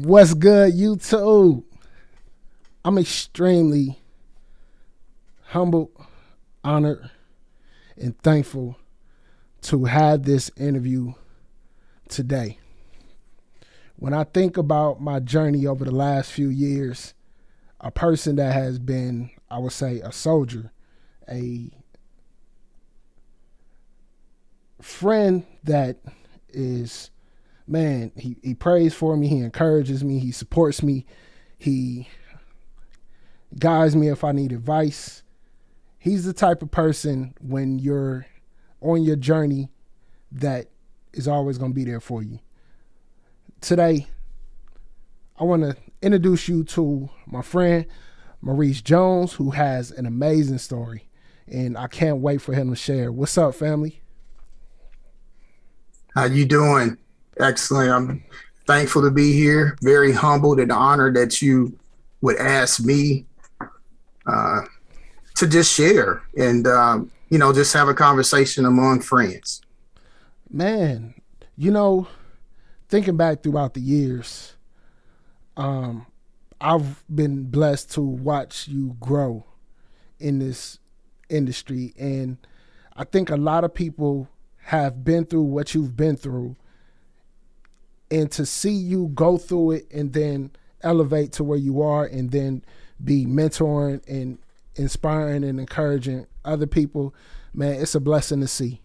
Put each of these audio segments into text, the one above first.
What's good, YouTube? I'm extremely humbled, honored, and thankful to have this interview today. When I think about my journey over the last few years, a person that has been, I would say, a soldier, a friend that is, man, he prays for me, he encourages me, he supports me, he guides me if I need advice. He's the type of person when you're on your journey that is always going to be there for you. Today, I want to introduce you to my friend, Maurice Jones, who has an amazing story, and I can't wait for him to share. What's up, family? How you doing? Excellent. I'm thankful to be here. Very humbled and honored that you would ask me to just share and, just have a conversation among friends. Man, thinking back throughout the years, I've been blessed to watch you grow in this industry. And I think a lot of people have been through what you've been through. And to see you go through it and then elevate to where you are and then be mentoring and inspiring and encouraging other people, man, it's a blessing to see.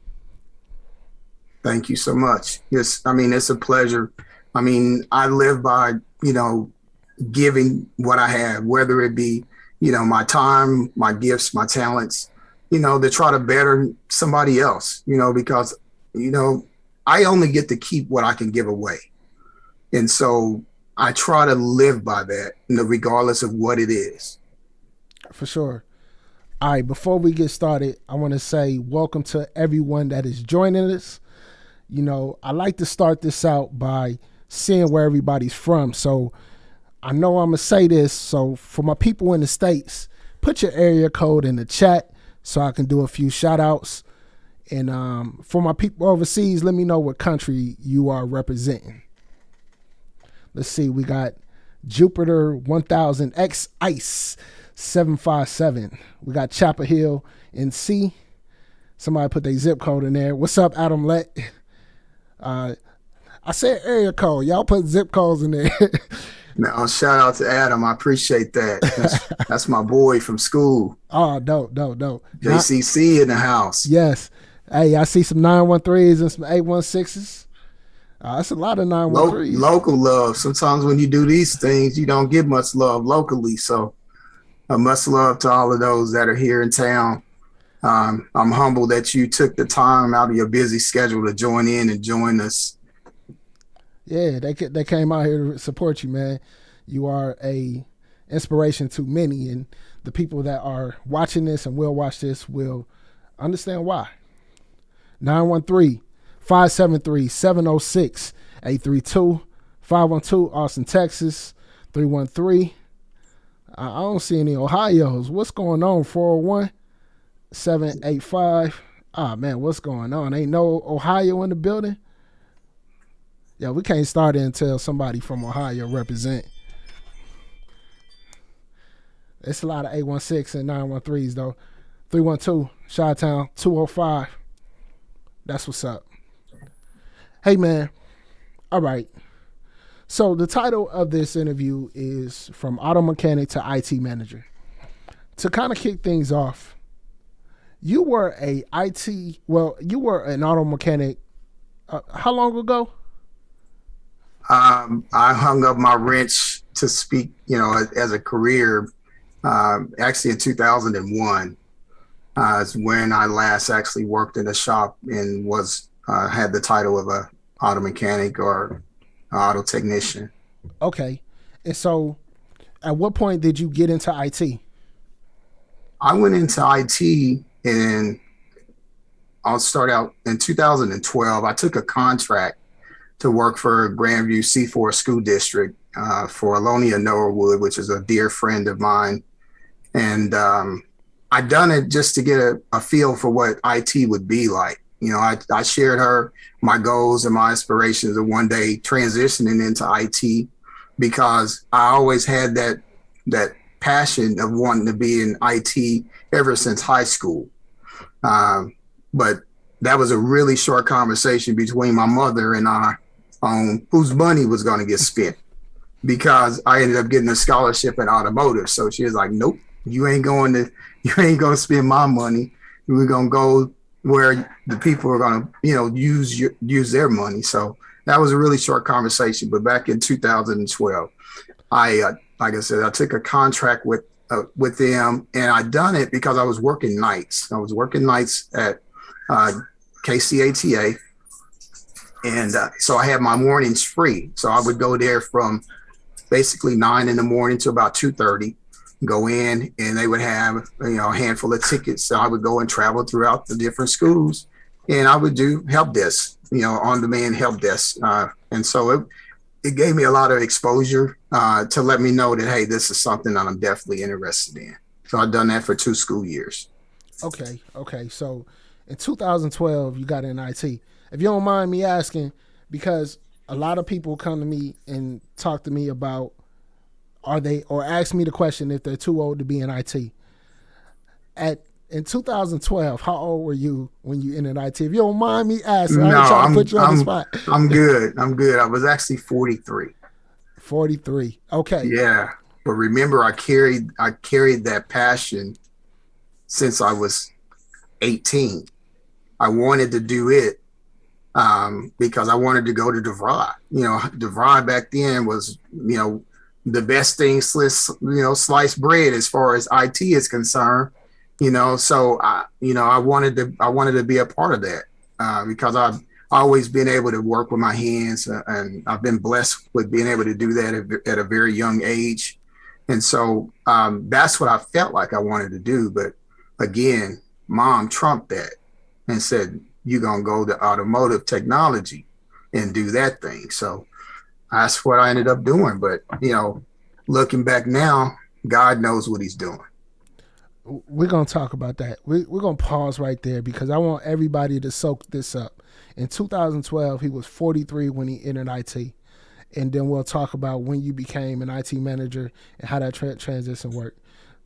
Thank you so much. Yes, it's a pleasure. I live by, giving what I have, whether it be, my time, my gifts, my talents, to try to better somebody else, because, I only get to keep what I can give away. And so I try to live by that, regardless of what it is. For sure. All right, before we get started, I want to say welcome to everyone that is joining us. I like to start this out by seeing where everybody's from. So I know I'm going to say this. So for my people in the States, put your area code in the chat so I can do a few shout outs. And for my people overseas, let me know what country you are representing. Let's see, we got Jupiter 1000X Ice 757. We got Chapel Hill NC. Somebody put their zip code in there. What's up, Adam Lett? I said area code. Y'all put zip codes in there. Now, shout out to Adam. I appreciate that. That's my boy from school. Oh, dope. JCC in the house. Yes. Hey, I see some 913s and some 816s. That's a lot of 913s. Local love. Sometimes when you do these things, you don't get much love locally. So much love to all of those that are here in town. I'm humbled that you took the time out of your busy schedule to join in and join us. Yeah, they came out here to support you, man. You are a inspiration to many, and the people that are watching this and will watch this will understand why. 913-573-706-832, 512 Austin, Texas, 313. I don't see any Ohio's. What's going on? 401-785. Ah, man, what's going on? Ain't no Ohio in the building? Yeah, we can't start it until somebody from Ohio represent. It's a lot of 816 and 913s, though. 312, Chi-Town, 205. That's what's up. Hey, man. All right. So the title of this interview is From Auto Mechanic to IT Manager. To kind of kick things off, you were an auto mechanic how long ago? I hung up my wrench to speak, as a career, actually in 2001 is when I last actually worked in a shop and had the title of a auto mechanic or auto technician. Okay. And so at what point did you get into IT? I went into IT and I'll start out in 2012. I took a contract to work for Grandview C4 School District for Alonia Norwood, which is a dear friend of mine. And I done it just to get a feel for what IT would be like. You know, I shared her my goals and my aspirations of one day transitioning into IT. because I always had that passion of wanting to be in IT ever since high school. But that was a really short conversation between my mother and I on whose money was going to get spent, because I ended up getting a scholarship in automotive. So she was like, "Nope, you ain't going to spend my money. We're going to go where the people are going to, use their money." So that was a really short conversation. But back in 2012, like I said, I took a contract with them, and I done it because I was working nights. I was working nights at KCATA, and so I had my mornings free. So I would go there from basically 9 in the morning to about 2:30. Go in, and they would have a handful of tickets. So I would go and travel throughout the different schools, and I would do help desk, on demand help desk, and so it gave me a lot of exposure to let me know that, hey, this is something that I'm definitely interested in. So I've done that for 2 school years. Okay. So in 2012, you got in IT. If you don't mind me asking, because a lot of people come to me and talk to me about or ask me the question if they're too old to be in IT. In 2012, how old were you when you entered IT? If you don't mind me asking, I ain't trying to put you on the spot. I'm good. I was actually 43. 43. Okay. Yeah. But remember, I carried that passion since I was 18. I wanted to do it because I wanted to go to DeVry. DeVry back then was, the best thing, sliced bread as far as IT is concerned. So I wanted to be a part of that because I've always been able to work with my hands, and I've been blessed with being able to do that at a very young age. And so that's what I felt like I wanted to do. But again, Mom trumped that and said, "You're going to go to automotive technology and do that thing." So that's what I ended up doing. But, looking back now, God knows what he's doing. We're going to talk about that. We're going to pause right there because I want everybody to soak this up. In 2012, he was 43 when he entered IT. And then we'll talk about when you became an IT manager and how that transition worked.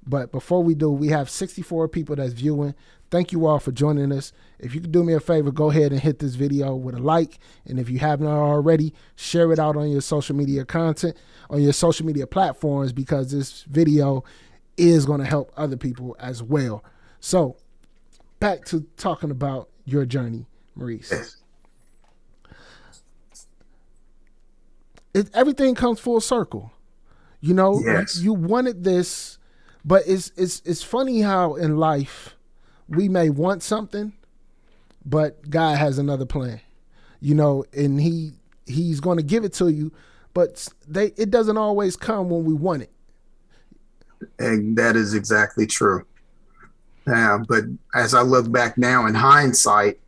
But before we do, we have 64 people that's viewing. Thank you all for joining us. If you could do me a favor, go ahead and hit this video with a like. And if you haven't already, share it out on your social media content, on your social media platforms, because this video is going to help other people as well. So back to talking about your journey, Maurice. Yes. Everything comes full circle. Yes. You wanted this, but it's funny how in life we may want something, but God has another plan, and he's going to give it to you, but it doesn't always come when we want it. And that is exactly true. But as I look back now in hindsight,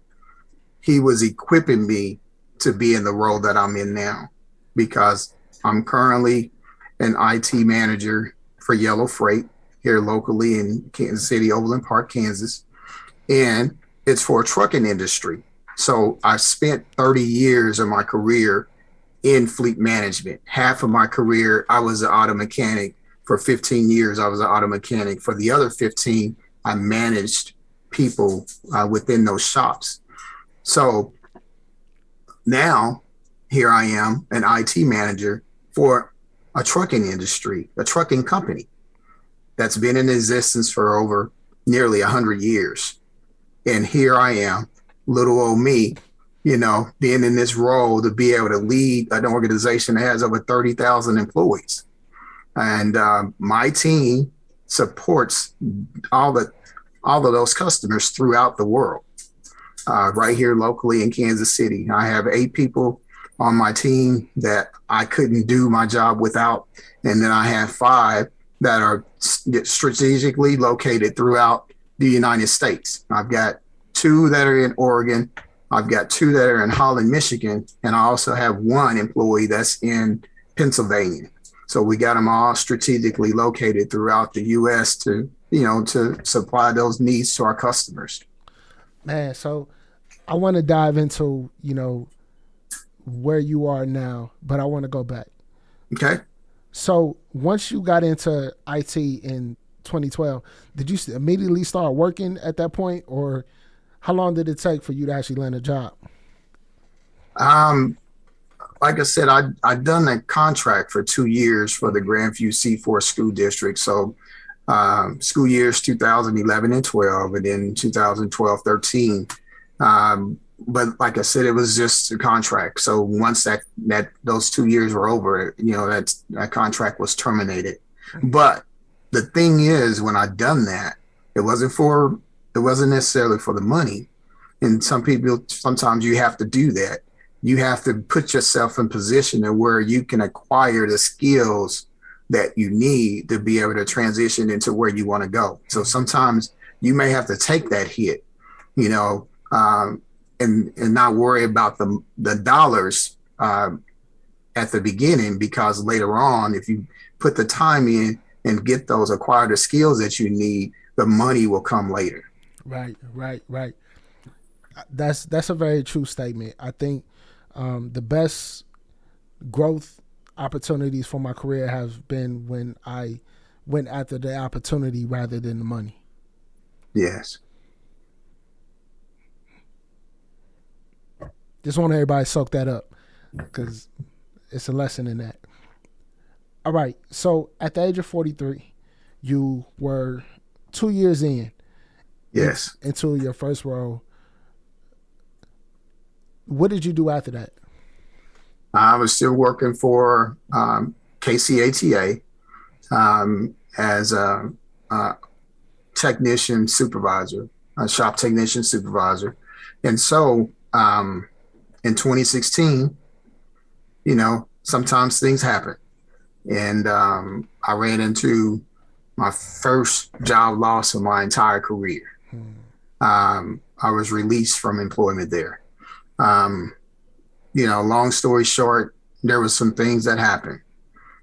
he was equipping me to be in the role that I'm in now, because I'm currently an IT manager for Yellow Freight here locally in Kansas City, Overland Park, Kansas. And it's for a trucking industry. So I spent 30 years of my career in fleet management. Half of my career, I was an auto mechanic. For 15 years, I was an auto mechanic. For the other 15, I managed people within those shops. So now here I am, an IT manager for a trucking industry, a trucking company that's been in existence for over nearly 100 years. And here I am, little old me, being in this role to be able to lead an organization that has over 30,000 employees. And my team supports all of those customers throughout the world. Right here locally in Kansas City, I have 8 people on my team that I couldn't do my job without. And then I have 5 that are strategically located throughout the United States. I've got 2 that are in Oregon. I've got 2 that are in Holland, Michigan. And I also have 1 employee that's in Pennsylvania. So we got them all strategically located throughout the U.S. to supply those needs to our customers. Man, so I want to dive into, where you are now, but I want to go back. Okay. So once you got into IT in 2012, did you immediately start working at that point, or how long did it take for you to actually land a job? Um, like I said, I done a contract for 2 years for the Grandview C4 school district. So school years 2011 and 12, and then 2012, 13. But like I said, it was just a contract. So once that those 2 years were over, that contract was terminated. But the thing is, when I done that, it wasn't necessarily for the money. And some people, sometimes you have to do that. You have to put yourself in position to where you can acquire the skills that you need to be able to transition into where you want to go. So sometimes you may have to take that hit, you know, and not worry about the dollars at the beginning, because later on, if you put the time in and get those acquired the skills that you need, the money will come later. Right, right, right. That's a very true statement. I think the best growth opportunities for my career have been when I went after the opportunity rather than the money. Yes. Just want everybody to soak that up because it's a lesson in that. All right. So at the age of 43, you were 2 years Yes. into your first role. What did you do after that? I was still working for KCATA as a technician supervisor, a shop technician supervisor. And so in 2016, sometimes things happen. And I ran into my first job loss of my entire career. I was released from employment there. Long story short, there was some things that happened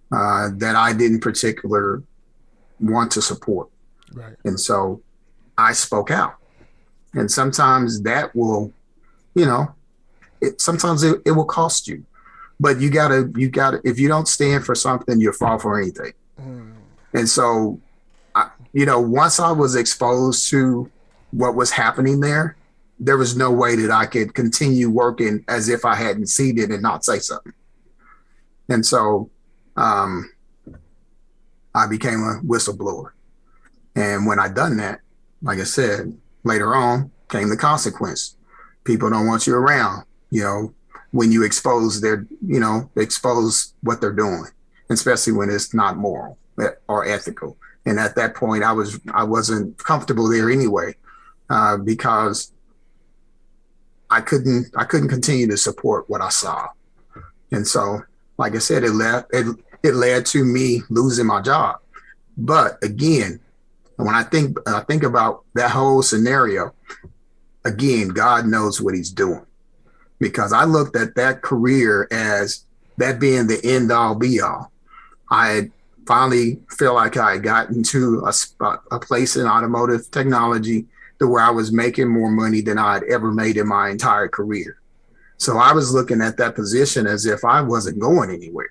that I didn't particular want to support. Right. And so I spoke out. And sometimes that will, sometimes it will cost you. But you gotta, if you don't stand for something, you'll fall for anything. And so, once I was exposed to what was happening there was no way that I could continue working as if I hadn't seen it and not say something. And so I became a whistleblower. And when I done that, like I said, later on came the consequence. People don't want you around, when you expose expose what they're doing, especially when it's not moral or ethical. And at that point, I wasn't comfortable there anyway, because I couldn't continue to support what I saw. And so, like I said, it led to me losing my job. But again, when I think about that whole scenario, again, God knows what he's doing, because I looked at that career as that being the end all be all. I had finally feel like I had gotten to a place in automotive technology to where I was making more money than I had ever made in my entire career. So I was looking at that position as if I wasn't going anywhere.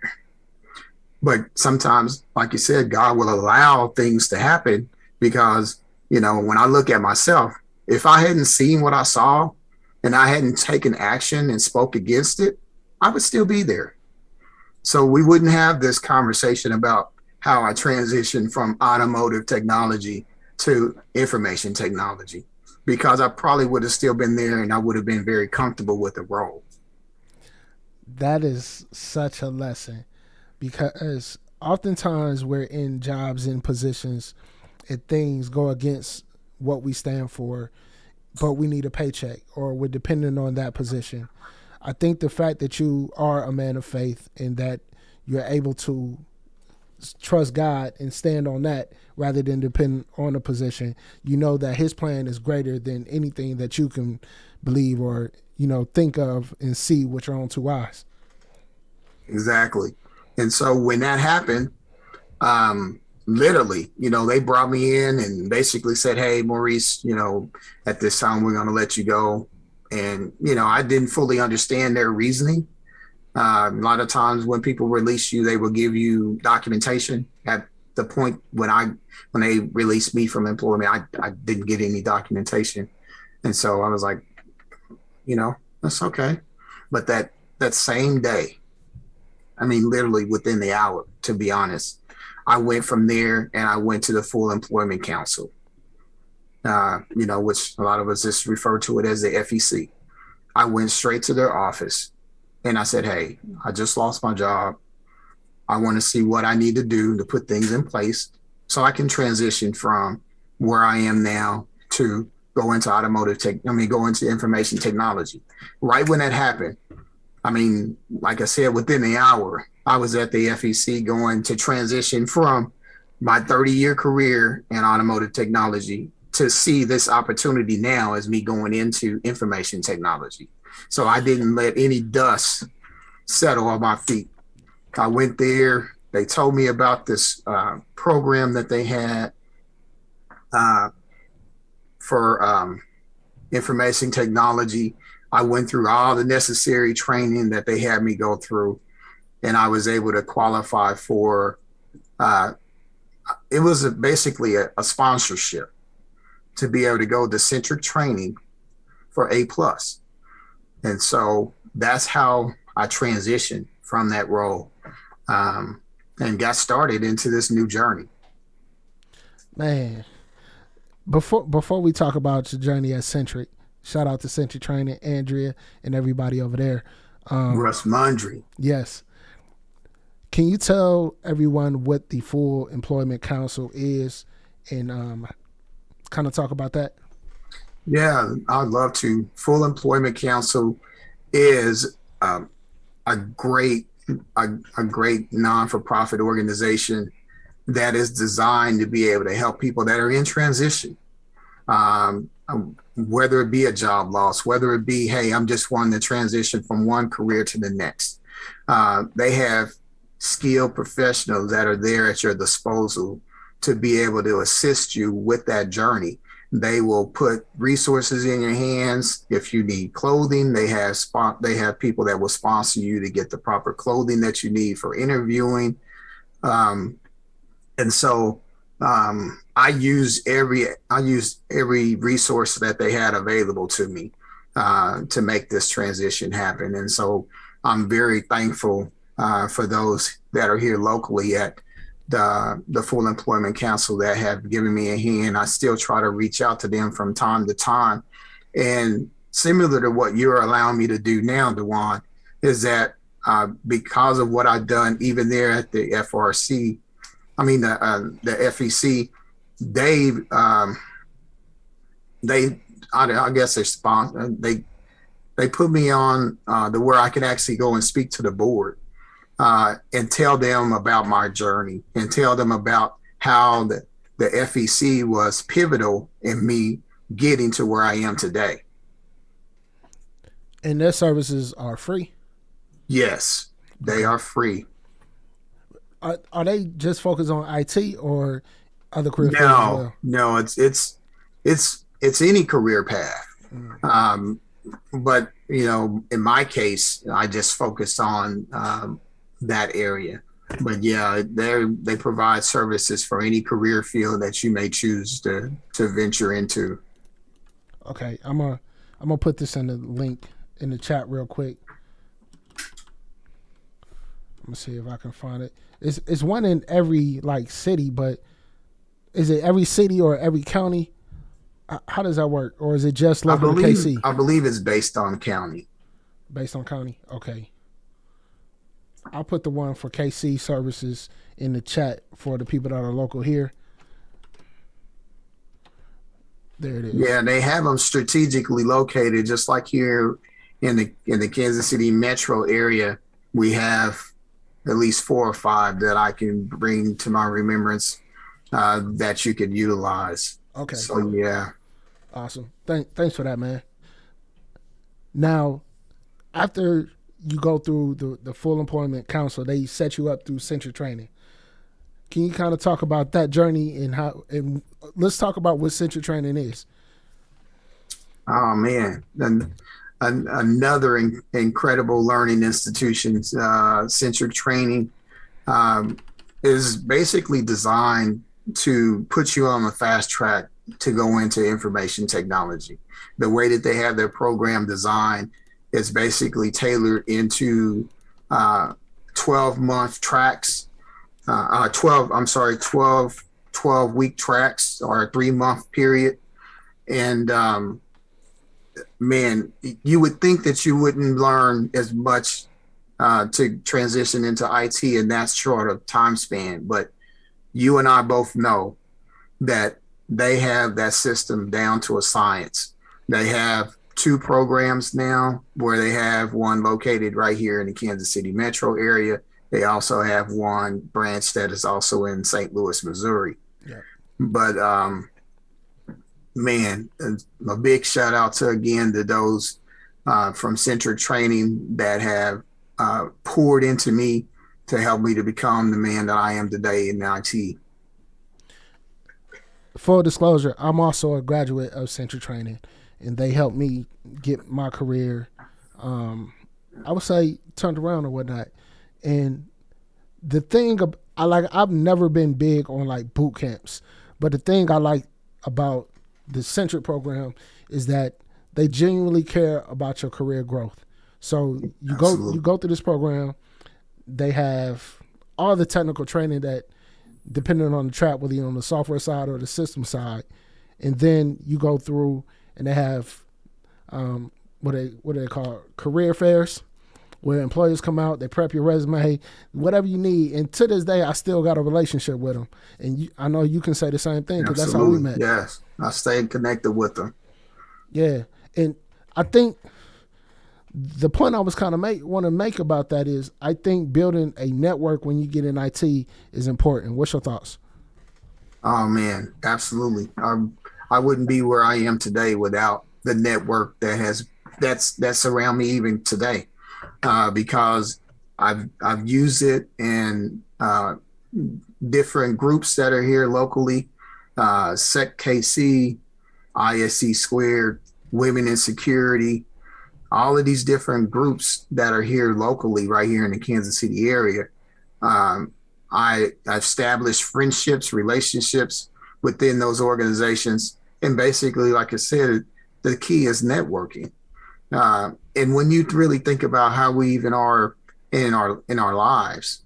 But sometimes, like you said, God will allow things to happen because, when I look at myself, if I hadn't seen what I saw and I hadn't taken action and spoke against it, I would still be there. So we wouldn't have this conversation about how I transitioned from automotive technology to information technology, because I probably would have still been there and I would have been very comfortable with the role. That is such a lesson, because oftentimes we're in jobs and positions and things go against what we stand for, but we need a paycheck or we're dependent on that position. I think the fact that you are a man of faith and that you're able to trust God and stand on that rather than depend on a position, that his plan is greater than anything that you can believe or, think of and see with your own two eyes. Exactly. And so when that happened, literally, they brought me in and basically said, "Hey, Maurice, at this time, we're going to let you go." And, I didn't fully understand their reasoning. A lot of times when people release you, they will give you documentation. At the point when they released me from employment, I didn't get any documentation. And so I was like, that's okay. But that same day, I mean, literally within the hour, to be honest, I went from there and I went to the Full Employment Council, which a lot of us just refer to it as the FEC. I went straight to their office and I said, hey, I just lost my job. I want to see what I need to do to put things in place so I can transition from where I am now to go into go into information technology. Right when that happened, I mean, like I said, within the hour, I was at the FEC going to transition from my 30-year career in automotive technology to see this opportunity now as me going into information technology. So I didn't let any dust settle on my feet. I went there. They told me about this program that they had for information technology. I went through all the necessary training that they had me go through, and I was able to qualify for, it was basically a sponsorship to be able to go to Centriq Training for A+. And so that's how I transitioned from that role and got started into this new journey. Man, before we talk about your journey at Centriq, shout out to Centriq Training, Andrea, and everybody over there. Russ Mundry. Yes. Can you tell everyone what the Full Employment Council is and kind of talk about that? Yeah, I'd love to. Full Employment Council is a great non-for-profit organization that is designed to be able to help people that are in transition, whether it be a job loss, whether it be, hey, I'm just wanting to transition from one career to the next. They have skilled professionals that are there at your disposal to be able to assist you with that journey. They will put resources in your hands. If you need clothing, they have people that will sponsor you to get the proper clothing that you need for interviewing. And so I used every resource that they had available to me to make this transition happen. And so I'm very thankful for those that are here locally at the Full Employment Council that have given me a hand. I still try to reach out to them from time to time. And similar to what you're allowing me to do now, Dewan, is that because of what I've done, even there at the FRC, the FEC, I guess they put me on to where I could actually go and speak to the board and tell them about my journey and tell them about how the FEC was pivotal in me getting to where I am today. And their services are free? Yes, they are free. Are they just focused on IT or other career fields as well? No, it's any career path. But in my case, I just focused on that area. But yeah, they provide services for any career field that you may choose to venture into. Okay, I'm gonna put this in the link in the chat real quick. I'm gonna see if I can find it. It's one in every city, but is it every city or every county? How does that work? Or is it just local to KC? I believe it's based on county. Based on county? Okay. I'll put the one for KC services in the chat for the people that are local here. There it is. Yeah, they have them strategically located, just like here in the Kansas City metro area. We have at least 4 or 5 that I can bring to my remembrance that you could utilize. Okay. So yeah. Awesome. Thanks for that, man. Now, after you go through the Full Employment Council, they set you up through Centriq Training. Can you kind of talk about that journey and let's talk about what Centriq Training is? Oh man, another incredible learning institution, Centriq Training, um, is basically designed to put you on a fast track to go into information technology. The way that they have their program designed is basically tailored into 12-month tracks, 12 week tracks or a 3-month period. And man, you would think that you wouldn't learn as much to transition into IT in that short of time span. But you and I both know that they have that system down to a science. They have 2 programs now where they have one located right here in the Kansas City metro area. They also have one branch that is also in St. Louis, Missouri. Yeah. But man, a big shout out to those from Centriq Training that have poured into me to help me to become the man that I am today in IT. Full disclosure, I'm also a graduate of Centriq Training, and they helped me get my career, I would say, turned around or whatnot. And the thing I've never been big on like boot camps, but the thing I like about the Centriq program is that they genuinely care about your career growth. So you go through this program. They have all the technical training that, depending on the track, whether you're on the software side or the system side, and then you go through and they have what they call career fairs, where employers come out, they prep your resume, whatever you need. And to this day, I still got a relationship with them. And I know you can say the same thing because that's how we met. Yes, I stayed connected with them. Yeah, and I think the point I was kind of want to make about that is I think building a network when you get in IT is important. What's your thoughts? Oh man, absolutely. I wouldn't be where I am today without the network that's around me even today, because I've used it in different groups that are here locally, SecKC, ISC Squared, Women in Security, all of these different groups that are here locally, right here in the Kansas City area. I established friendships, relationships within those organizations. And basically, like I said, the key is networking. And when you really think about how we even are in our lives,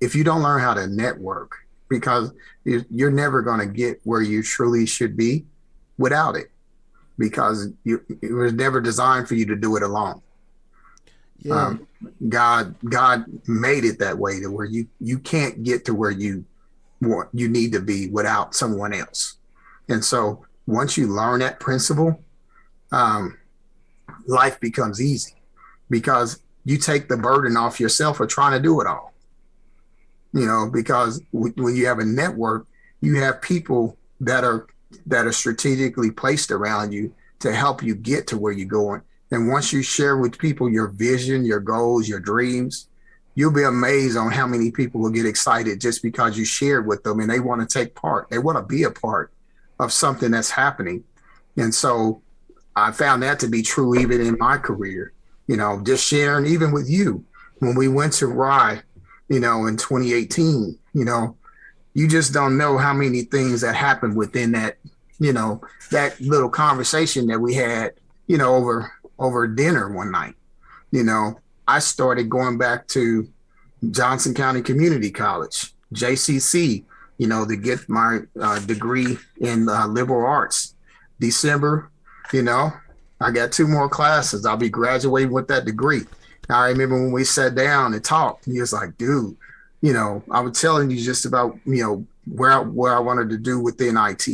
if you don't learn how to network, because you're never going to get where you truly should be without it, because it was never designed for you to do it alone. Yeah. God made it that way to where you can't get to where you need to be without someone else. And so once you learn that principle, life becomes easy, because you take the burden off yourself of trying to do it all. Because when you have a network, you have people that are strategically placed around you to help you get to where you're going. And once you share with people your vision, your goals, your dreams, you'll be amazed on how many people will get excited just because you shared with them and they want to take part. They want to be a part of something that's happening. And so I found that to be true even in my career, just sharing even with you. When we went to Rye, in 2018, you just don't know how many things that happened within that, that little conversation that we had, over dinner one night. I started going back to Johnson County Community College, JCC, to get my degree in liberal arts. December, I got 2 more classes. I'll be graduating with that degree. I remember when we sat down and talked, he was like, dude, I was telling you just about, where I wanted to do within IT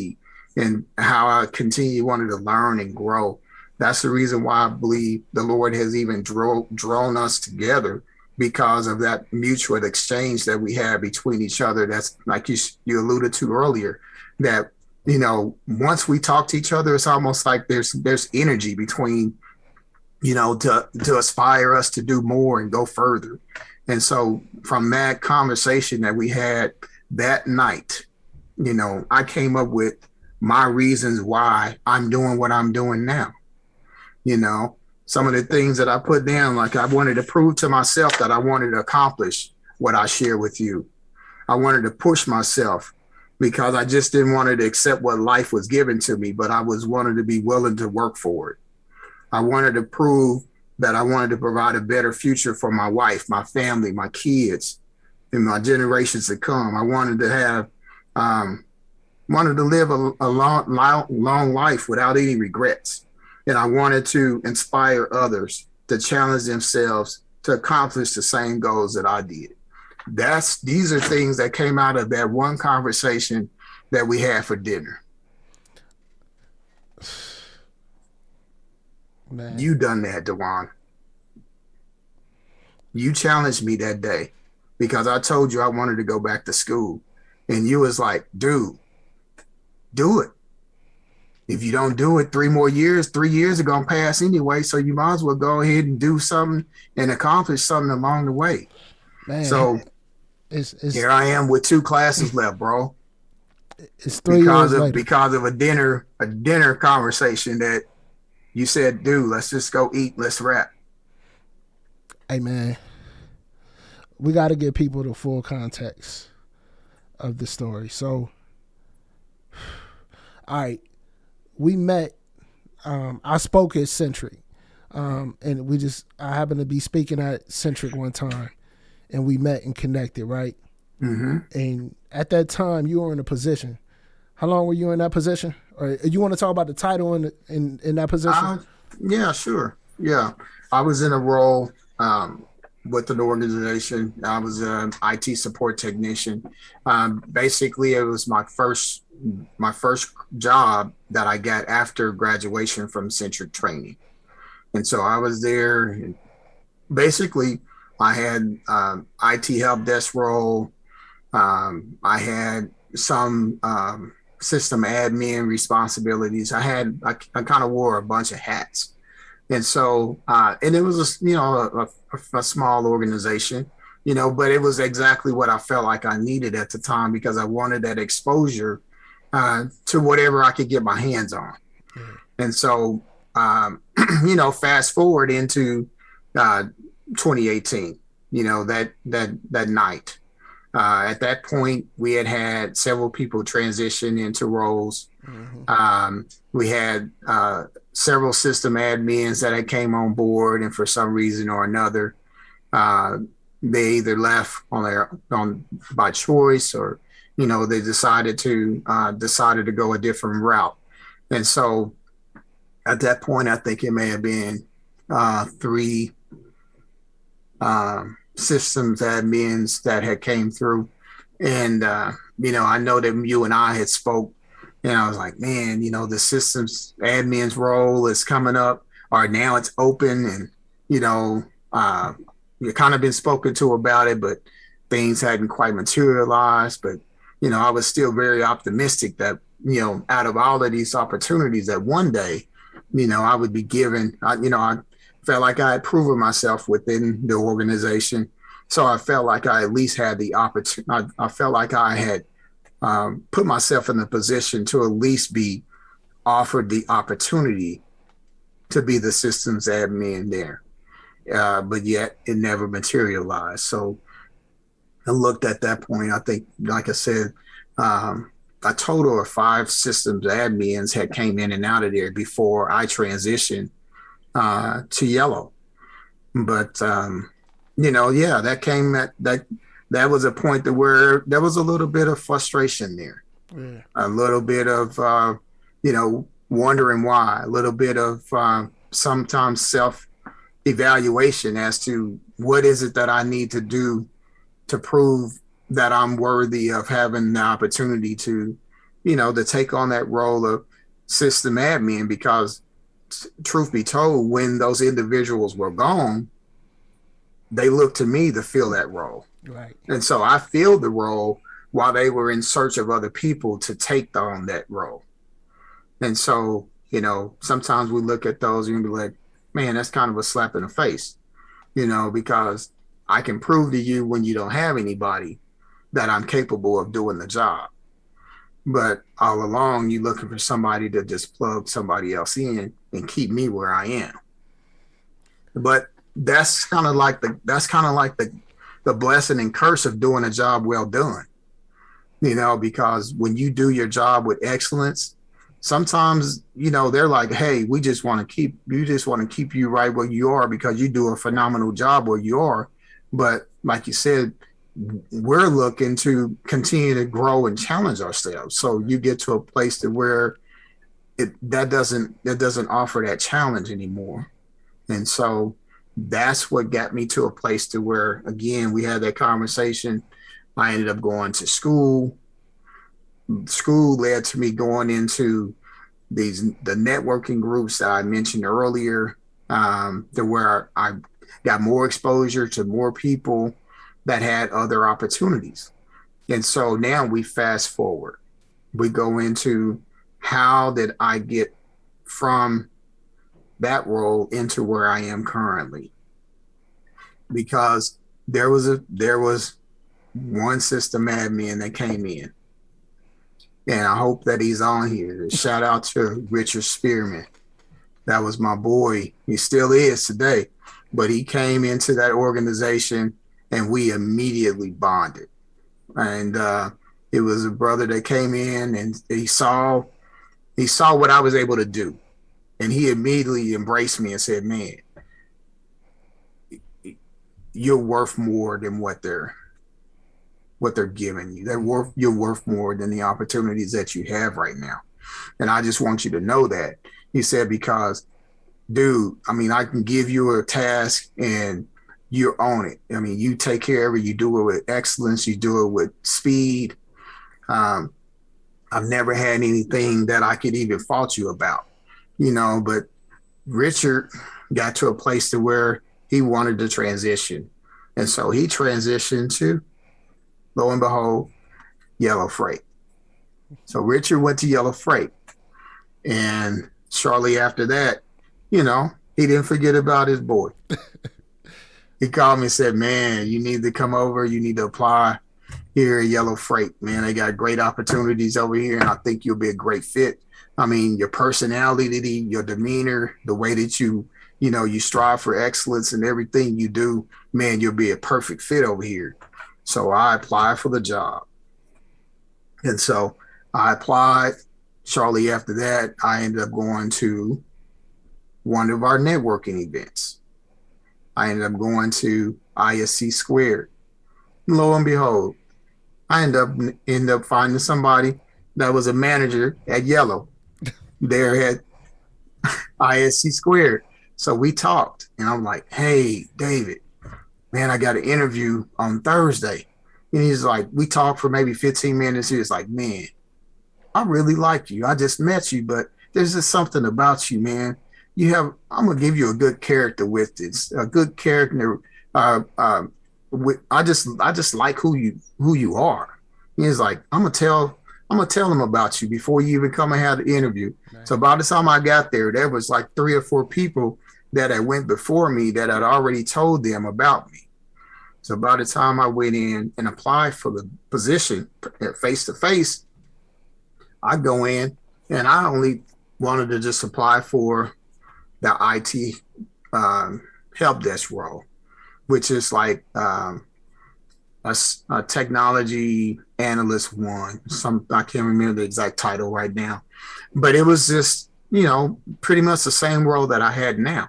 and how I wanted to learn and grow. That's the reason why I believe the Lord has even drawn us together, because of that mutual exchange that we have between each other. That's like you alluded to earlier, that, once we talk to each other, it's almost like there's energy between, to aspire us to do more and go further. And so from that conversation that we had that night, I came up with my reasons why I'm doing what I'm doing now. You know, some of the things that I put down, like I wanted to prove to myself that I wanted to accomplish what I share with you. I wanted to push myself because I just didn't want to accept what life was given to me, but I was wanted to be willing to work for it. I wanted to prove that I wanted to provide a better future for my wife, my family, my kids, and my generations to come. I wanted to have, wanted to live a long life without any regrets. And I wanted to inspire others to challenge themselves to accomplish the same goals that I did. These are things that came out of that one conversation that we had for dinner. Man. You done that, Dewan. You challenged me that day because I told you I wanted to go back to school. And you was like, dude, do it. If you don't do it 3 more years, 3 years are going to pass anyway. So you might as well go ahead and do something and accomplish something along the way. Man, so it's here I am with 2 classes left, bro. It's 3 years later. Because of a dinner conversation that you said, dude, let's just go eat. Let's wrap. Hey, man, we got to give people the full context of the story. So, all right, we met. I spoke at Centriq, and I happened to be speaking at Centriq one time, and we met and connected, right? Mm-hmm. And at that time, you were in a position. How long were you in that position? Or you want to talk about the title in that position? Yeah, sure. Yeah, I was in a role with an organization. I was an IT support technician. Basically, it was my first job that I got after graduation from Centriq Training, and so I was there. And basically, I had IT help desk role. I had some system admin responsibilities. I kind of wore a bunch of hats. And so, and it was, a small organization, but it was exactly what I felt like I needed at the time because I wanted that exposure to whatever I could get my hands on. Mm-hmm. And so, fast forward into 2018, that night. At that point, we had several people transition into roles. Mm-hmm. We had several system admins that had came on board, and for some reason or another, they either left by choice or they decided to go a different route. And so, at that point, I think it may have been 3. Systems admins that had came through, and I know that you and I had spoke, and I was like, man, the systems admin's role is coming up, or now it's open, and you've kind of been spoken to about it, but things hadn't quite materialized. But I was still very optimistic that out of all of these opportunities, that one day, I would be given. I felt like I had proven myself within the organization. So I felt like I at least had the opportunity. I felt like I had put myself in a position to at least be offered the opportunity to be the systems admin there. But yet it never materialized. So I looked at that point. I think, like I said, a total of 5 systems admins had came in and out of there before I transitioned to yellow. But that was a point where there was a little bit of frustration there. Yeah. A little bit of wondering why, a little bit of sometimes self-evaluation as to what is it that I need to do to prove that I'm worthy of having the opportunity to take on that role of system admin, because truth be told, when those individuals were gone, they looked to me to fill that role. Right. And so I filled the role while they were in search of other people to take on that role. And so, sometimes we look at those and be like, man, that's kind of a slap in the face, because I can prove to you when you don't have anybody that I'm capable of doing the job. But all along, you're looking for somebody to just plug somebody else in and keep me where I am. But that's kind of like the blessing and curse of doing a job well done. Because when you do your job with excellence, sometimes, they're like, hey, we just want to keep you right where you are because you do a phenomenal job where you are. But like you said, we're looking to continue to grow and challenge ourselves. So you get to a place to where that doesn't offer that challenge anymore. And so that's what got me to a place to where, again, we had that conversation. I ended up going to school. School led to me going into the networking groups that I mentioned earlier, to where I got more exposure to more people that had other opportunities. And so now we fast forward. We go into how did I get from that role into where I am currently? Because there was one system admin that came in, and I hope that he's on here. Shout out to Richard Spearman. That was my boy. He still is today, but he came into that organization and we immediately bonded. And it was a brother that came in and he saw what I was able to do. And he immediately embraced me and said, man, you're worth more than what they're giving you. You're worth more than the opportunities that you have right now. And I just want you to know that. He said, because, dude, I can give you a task and you're on it. You take care of it. You do it with excellence. You do it with speed. I've never had anything that I could even fault you about, but Richard got to a place to where he wanted to transition. And so he transitioned to, lo and behold, Yellow Freight. So Richard went to Yellow Freight. And shortly after that, he didn't forget about his boy. He called me and said, man, you need to come over. You need to apply here at Yellow Freight. Man, they got great opportunities over here, and I think you'll be a great fit. Your personality, your demeanor, the way that you strive for excellence in everything you do, man, you'll be a perfect fit over here. So I applied for the job. And so I applied. Shortly after that, I ended up going to one of our networking events. I ended up going to ISC Squared. Lo and behold, I end up finding somebody that was a manager at Yellow there at ISC Squared. So we talked, and I'm like, hey, David, man, I got an interview on Thursday. And he's like, we talked for maybe 15 minutes. He was like, man, I really like you. I just met you, but there's just something about you, man. I'm going to give you a good character with this, a good character. I just like who you are. He's like, I'm going to tell them about you before you even come and have the interview. Nice. So by the time I got there, there was like 3 or 4 people that had went before me that had already told them about me. So by the time I went in and applied for the position face to face, I go in and I only wanted to just apply for the IT help desk role, which is like a technology analyst one. I can't remember the exact title right now, but it was just, pretty much the same role that I had now.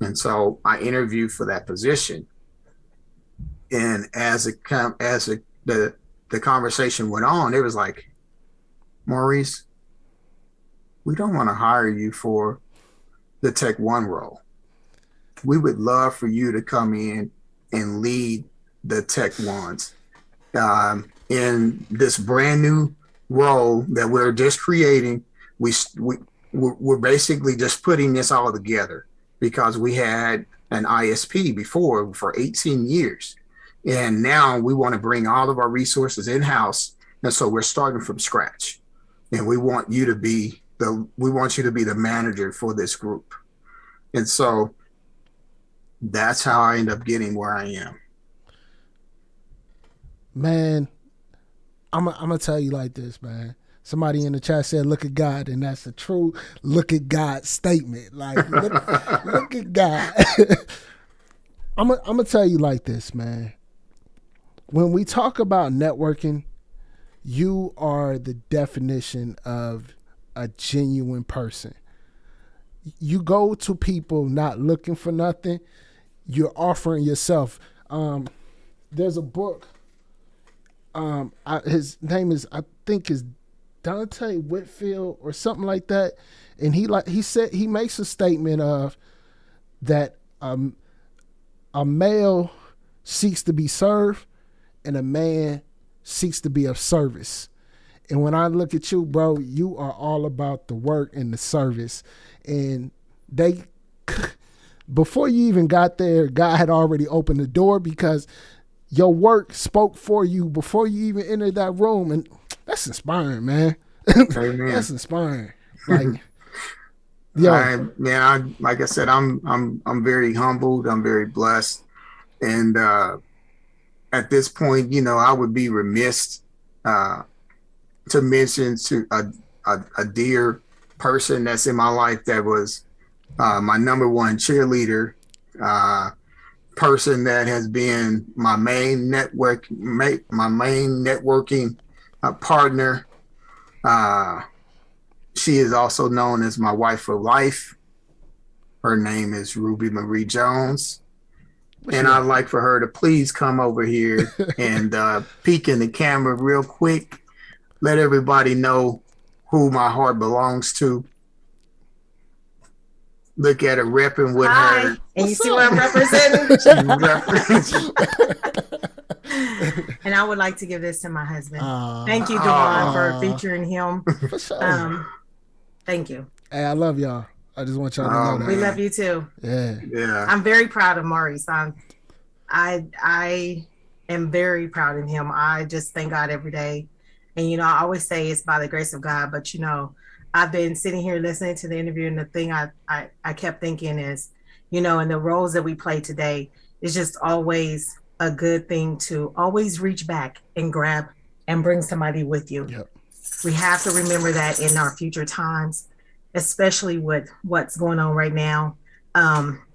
And so I interviewed for that position. And as the conversation went on, it was like, Maurice, we don't want to hire you for the Tech One role. We would love for you to come in and lead the Tech Ones in this brand new role that we're just creating. We're basically just putting this all together because we had an ISP before for 18 years. And now we want to bring all of our resources in-house. And so we're starting from scratch. And we want you to be the manager for this group. And so that's how I end up getting where I am. Man, I'm gonna tell you like this, man. Somebody in the chat said, "Look at God," and that's a true "look at God" statement. Like, look at God. I'm gonna tell you like this, man. When we talk about networking, you are the definition of a genuine person. You go to people not looking for nothing. You're offering yourself. There's a book. His name is, I think, is Dante Whitfield or something like that, and he said he makes a statement of that a male seeks to be served and a man seeks to be of service. And when I look at you, bro, you are all about the work and the service. And before you even got there, God had already opened the door because your work spoke for you before you even entered that room. And that's inspiring, man. Amen. That's inspiring. Like, yo, like I said, I'm very humbled. I'm very blessed. And at this point, I would be remiss to mention to a dear person that's in my life that was my number one cheerleader, person that has been my main networking partner. She is also known as my wife for life. Her name is Ruby Marie Jones. And I'd like for her to please come over here and peek in the camera real quick. Let everybody know who my heart belongs to. Look at her repping with her. And you see what I'm representing? And I would like to give this to my husband. Thank you, Devon, for featuring him. For sure. Thank you. Hey, I love y'all. I just want y'all to know that. We love you too. Yeah. I'm very proud of Maurice. I am very proud of him. I just thank God every day. And, I always say it's by the grace of God, but, I've been sitting here listening to the interview, and the thing I kept thinking is, in the roles that we play today, it's just always a good thing to always reach back and grab and bring somebody with you. Yep. We have to remember that in our future times, especially with what's going on right now.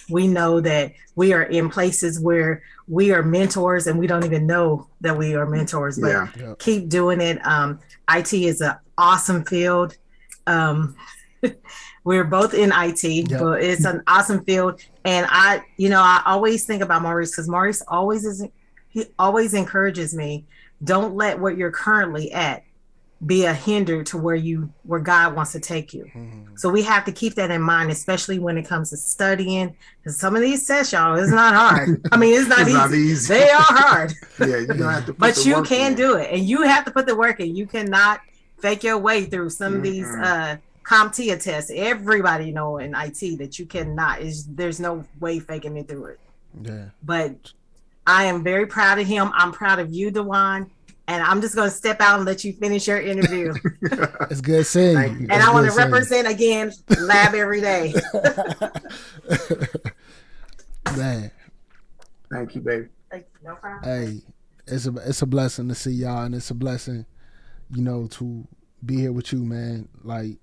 We know that we are in places where we are mentors and we don't even know that we are mentors, but keep doing it. IT is an awesome field. We're both in IT, but it's an awesome field. And I always think about Maurice because Maurice always encourages me. Don't let what you're currently at be a hinder to where God wants to take you. Mm-hmm. So we have to keep that in mind, especially when it comes to studying. Because some of these tests, y'all, it's not hard. I mean, it's not easy. They are hard. You don't have to but you can do it. And you have to put the work in. You cannot fake your way through some of these CompTIA tests. Everybody in IT that you cannot. There's no way faking me through it. Yeah. But I am very proud of him. I'm proud of you, Dewan. And I'm just going to step out and let you finish your interview. It's good seeing you. And I want to represent again, Lab every day. Man. Thank you, baby. No problem. Hey, it's a blessing to see y'all, and it's a blessing, to be here with you, man. Like,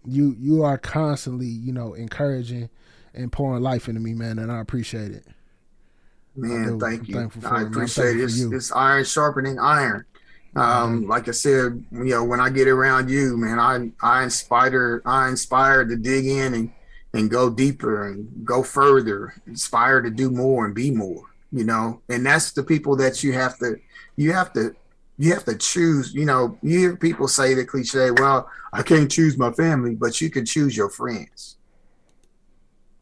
you are constantly, encouraging and pouring life into me, man, and I appreciate it. Man, thank you. I appreciate it. It's iron sharpening iron. Like I said, when I get around you, man, I inspire to dig in and go deeper and go further, inspire to do more and be more, and that's the people that you have to choose. You hear people say the cliche, well, I can't choose my family, but you can choose your friends.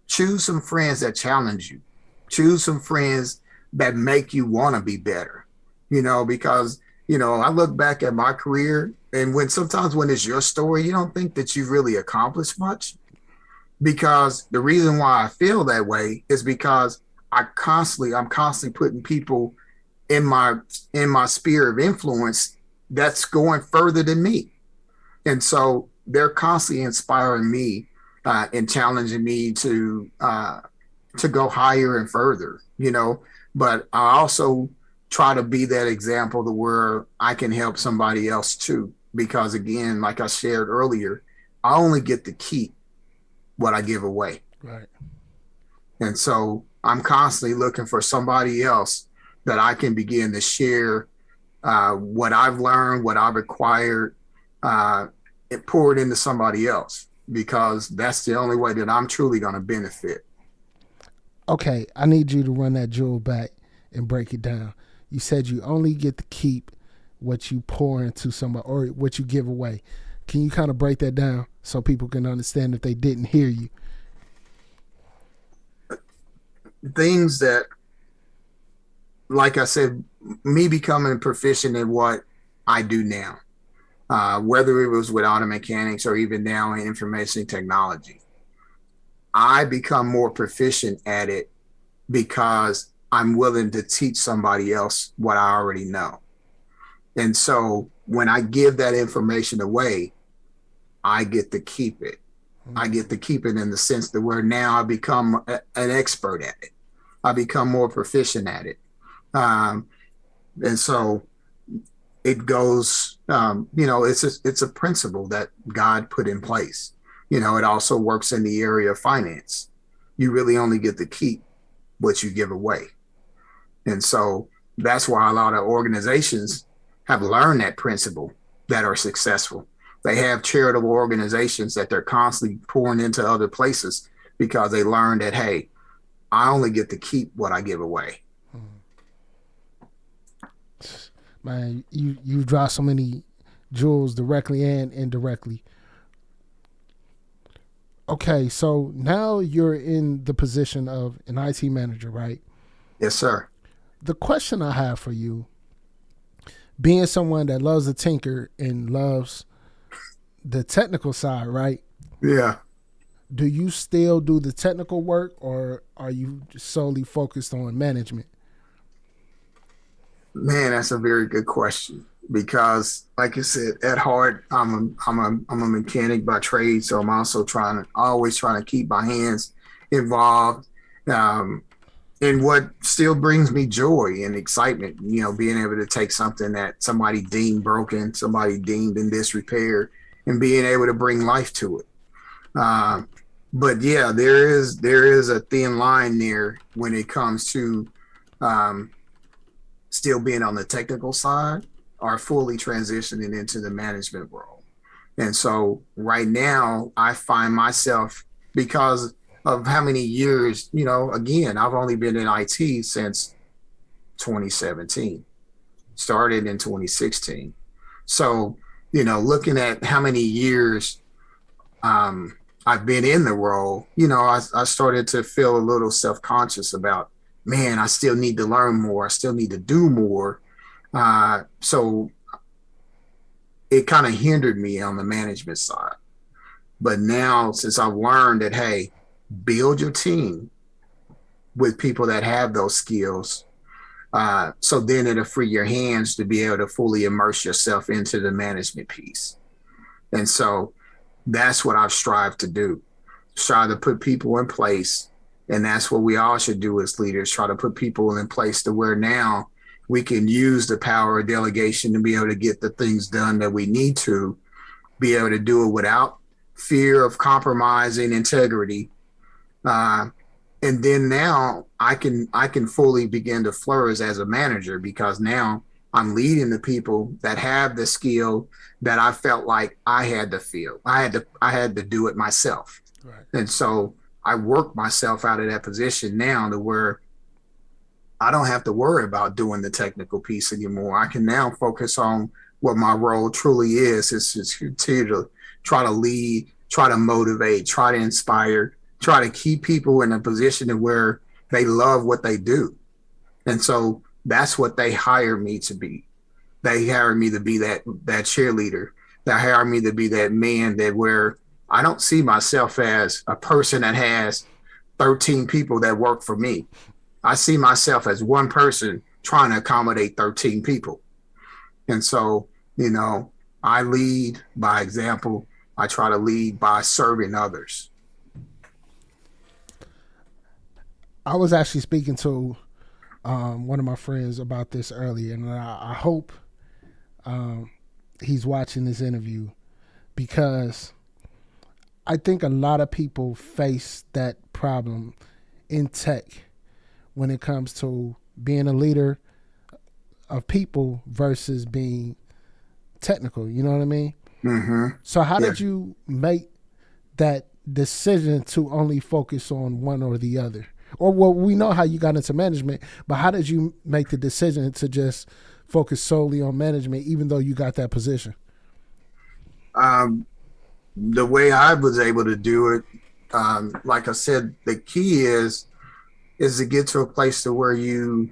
Choose some friends that challenge you. Choose some friends that make you want to be better, because, I look back at my career, and sometimes when it's your story, you don't think that you've really accomplished much, because the reason why I feel that way is because I'm constantly putting people in my sphere of influence that's going further than me. And so they're constantly inspiring me and challenging me to go higher and further, but I also try to be that example to where I can help somebody else too. because again, like I shared earlier, I only get to keep what I give away. Right. And so I'm constantly looking for somebody else that I can begin to share what I've learned, what I've acquired, and pour it into somebody else, because that's the only way that I'm truly going to benefit. Okay, I need you to run that jewel back and break it down. You said you only get to keep what you pour into somebody or what you give away. Can you kind of break that down so people can understand if they didn't hear you? Things that, like I said, me becoming proficient in what I do now, whether it was with auto mechanics or even now in information technology, I become more proficient at it because I'm willing to teach somebody else what I already know. And so when I give that information away, I get to keep it. I get to keep it in the sense that where now I become an expert at it. I become more proficient at it. And so it goes, it's a principle that God put in place. It also works in the area of finance. You really only get to keep what you give away. And so that's why a lot of organizations have learned that principle that are successful. They have charitable organizations that they're constantly pouring into other places because they learned that, hey, I only get to keep what I give away. Man, you drop so many jewels directly and indirectly. Okay, so now you're in the position of an IT manager, right? Yes, sir. The question I have for you, being someone that loves to tinker and loves the technical side, right? Yeah. Do you still do the technical work, or are you solely focused on management? Man, that's a very good question, because like I said, at heart, I'm a mechanic by trade. So I'm also always trying to keep my hands involved. And what still brings me joy and excitement, being able to take something that somebody deemed broken, somebody deemed in disrepair, and being able to bring life to it. But yeah, there is a thin line there when it comes to still being on the technical side or fully transitioning into the management world. And so right now I find myself, because of how many years, again, I've only been in IT since 2017, started in 2016. So, looking at how many years I've been in the role, I started to feel a little self-conscious about, man, I still need to learn more. I still need to do more. So it kind of hindered me on the management side. But now, since I've learned that, hey, build your team with people that have those skills. So then it'll free your hands to be able to fully immerse yourself into the management piece. And so that's what I've strived to do. Try to put people in place. And that's what we all should do as leaders, try to put people in place to where now we can use the power of delegation to be able to get the things done that we need to, be able to do it without fear of compromising integrity. And then now I can fully begin to flourish as a manager, because now I'm leading the people that have the skill that I felt like I had to feel. I had to do it myself. Right. And so I work myself out of that position now to where I don't have to worry about doing the technical piece anymore. I can now focus on what my role truly is to continue to try to lead, try to motivate, try to inspire, try to keep people in a position of where they love what they do. And so that's what they hire me to be. They hire me to be that cheerleader. They hire me to be that man that where I don't see myself as a person that has 13 people that work for me. I see myself as one person trying to accommodate 13 people. And so, I lead by example. I try to lead by serving others. I was actually speaking to one of my friends about this earlier, and I hope he's watching this interview, because I think a lot of people face that problem in tech when it comes to being a leader of people versus being technical. You know what I mean? Mm-hmm. So how Yeah. did you make that decision to only focus on one or the other? Or, well, we know how you got into management, but how did you make the decision to just focus solely on management, even though you got that position? The way I was able to do it, like I said, the key is to get to a place to where you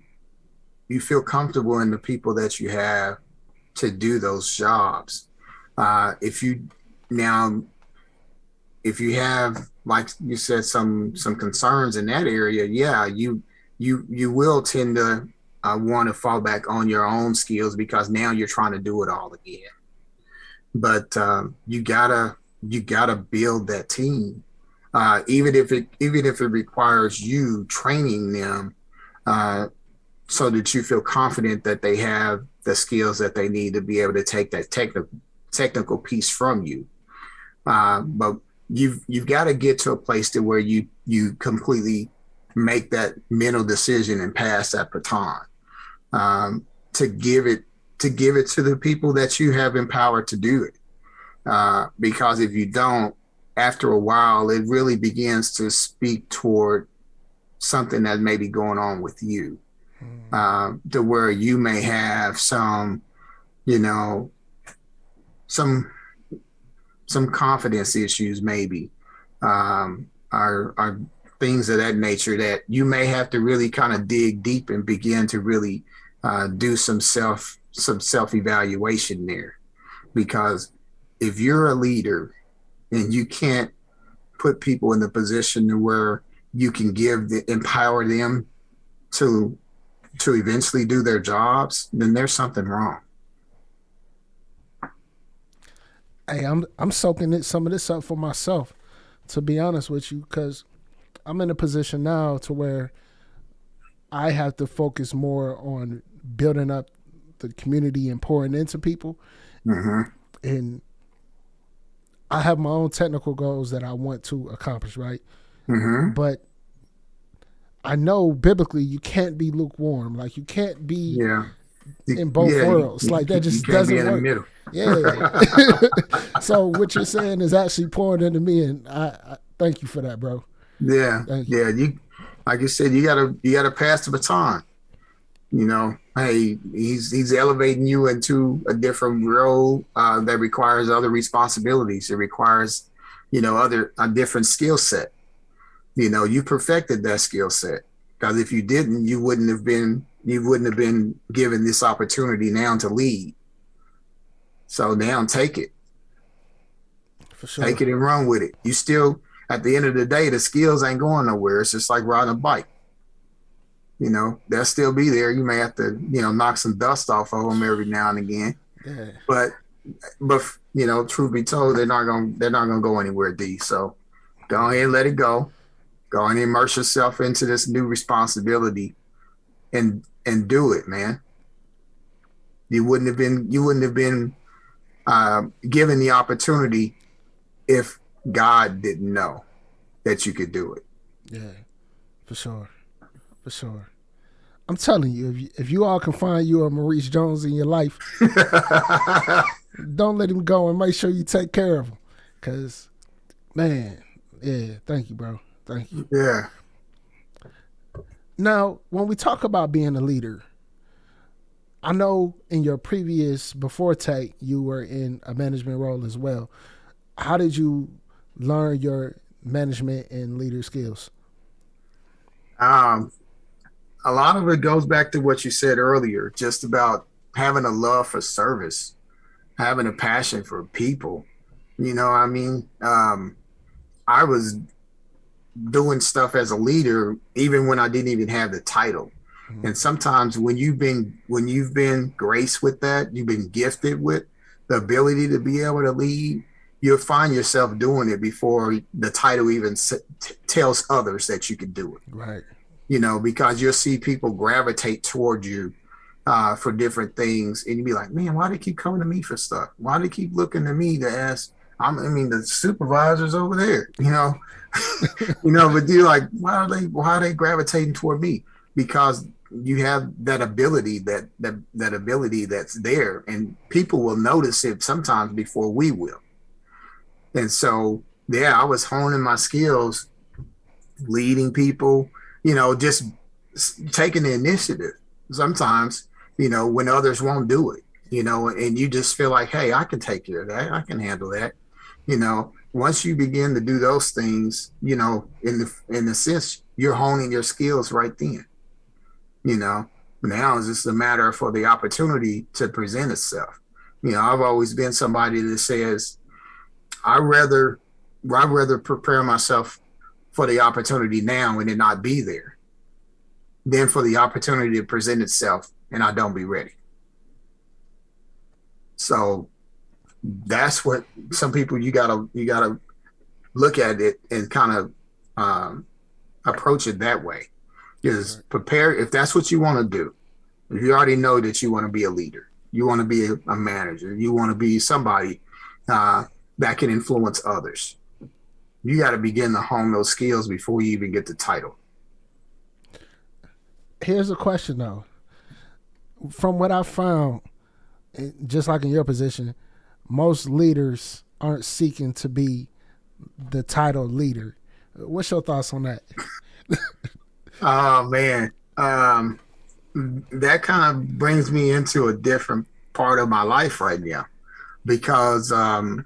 feel comfortable in the people that you have to do those jobs. If you now, if you have, like you said, some concerns in that area, yeah, you will tend to want to fall back on your own skills, because now you're trying to do it all again. But you gotta build that team, even if it requires you training them, so that you feel confident that they have the skills that they need to be able to take that technical piece from you. But you've got to get to a place to where you completely make that mental decision and pass that baton, to give it to the people that you have empowered to do it. Because if you don't, after a while, it really begins to speak toward something that may be going on with you, to where you may have some confidence issues, maybe, are things of that nature, that you may have to really kind of dig deep and begin to really do some self evaluation there. Because if you're a leader and you can't put people in the position to where you can empower them to eventually do their jobs, then there's something wrong. Hey, I'm soaking some of this up for myself, to be honest with you, because I'm in a position now to where I have to focus more on building up the community and pouring into people. Mm-hmm. And I have my own technical goals that I want to accomplish, right? Mm-hmm. But I know biblically you can't be lukewarm. Like, you can't be in both worlds. Like, that just doesn't work. In the middle. Yeah. So what you're saying is actually pouring into me, and I thank you for that, bro. Yeah. You, like you said, you gotta pass the baton. Hey, he's elevating you into a different role that requires other responsibilities. It requires, a different skill set. You perfected that skill set, because if you didn't, you wouldn't have been given this opportunity now to lead. So now take it. For sure. Take it and run with it. You still, at the end of the day, the skills ain't going nowhere. It's just like riding a bike. They'll still be there. You may have to, knock some dust off of them every now and again. Yeah. But truth be told, they're not gonna go anywhere, D. So go ahead and let it go. Go and immerse yourself into this new responsibility, and do it, man. You wouldn't have been given the opportunity if God didn't know that you could do it. Yeah, for sure. I'm telling you, if you all can find you a Maurice Jones in your life, don't let him go, and make sure you take care of him. Because, man, yeah, thank you, bro. Thank you. Yeah. Now, when we talk about being a leader, I know in your previous, before Tech, you were in a management role as well. How did you learn your management and leader skills? A lot of it goes back to what you said earlier, just about having a love for service, having a passion for people. I was doing stuff as a leader even when I didn't even have the title. Mm-hmm. And sometimes when you've been graced with that, you've been gifted with the ability to be able to lead, you'll find yourself doing it before the title even tells others that you can do it. Right. Because you'll see people gravitate toward you for different things, and you'd be like, man, why do they keep coming to me for stuff? Why do they keep looking to me to ask? I mean, the supervisor's over there, but you're like, why are they gravitating toward me? Because you have that ability, that ability that's there, and people will notice it sometimes before we will. And so, yeah, I was honing my skills, leading people, just taking the initiative. Sometimes, when others won't do it, and you just feel like, hey, I can take care of that. I can handle that. Once you begin to do those things, in the sense, you're honing your skills right then. Now it's just a matter for the opportunity to present itself. I've always been somebody that says, I rather prepare myself for the opportunity now and it not be there than for the opportunity to present itself and I don't be ready. So that's what some people, you gotta look at it and kind of approach it that way. Is prepare, if that's what you want to do. If you already know that you want to be a leader, you want to be a manager, you want to be somebody that can influence others, you got to begin to hone those skills before you even get the title. Here's a question though. From what I found, just like in your position, most leaders aren't seeking to be the title leader. What's your thoughts on that? Oh man, that kind of brings me into a different part of my life right now, because I've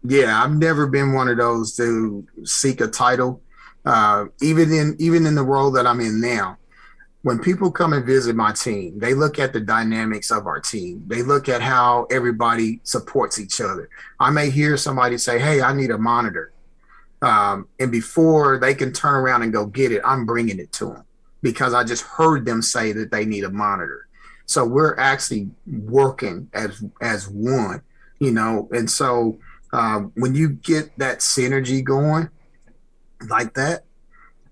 never been one of those to seek a title. Even in the role that I'm in now, when people come and visit my team, they look at the dynamics of our team. They look at how everybody supports each other. I may hear somebody say, hey, I need a monitor. And before they can turn around and go get it, I'm bringing it to them because I just heard them say that they need a monitor. So we're actually working as one, and so when you get that synergy going like that,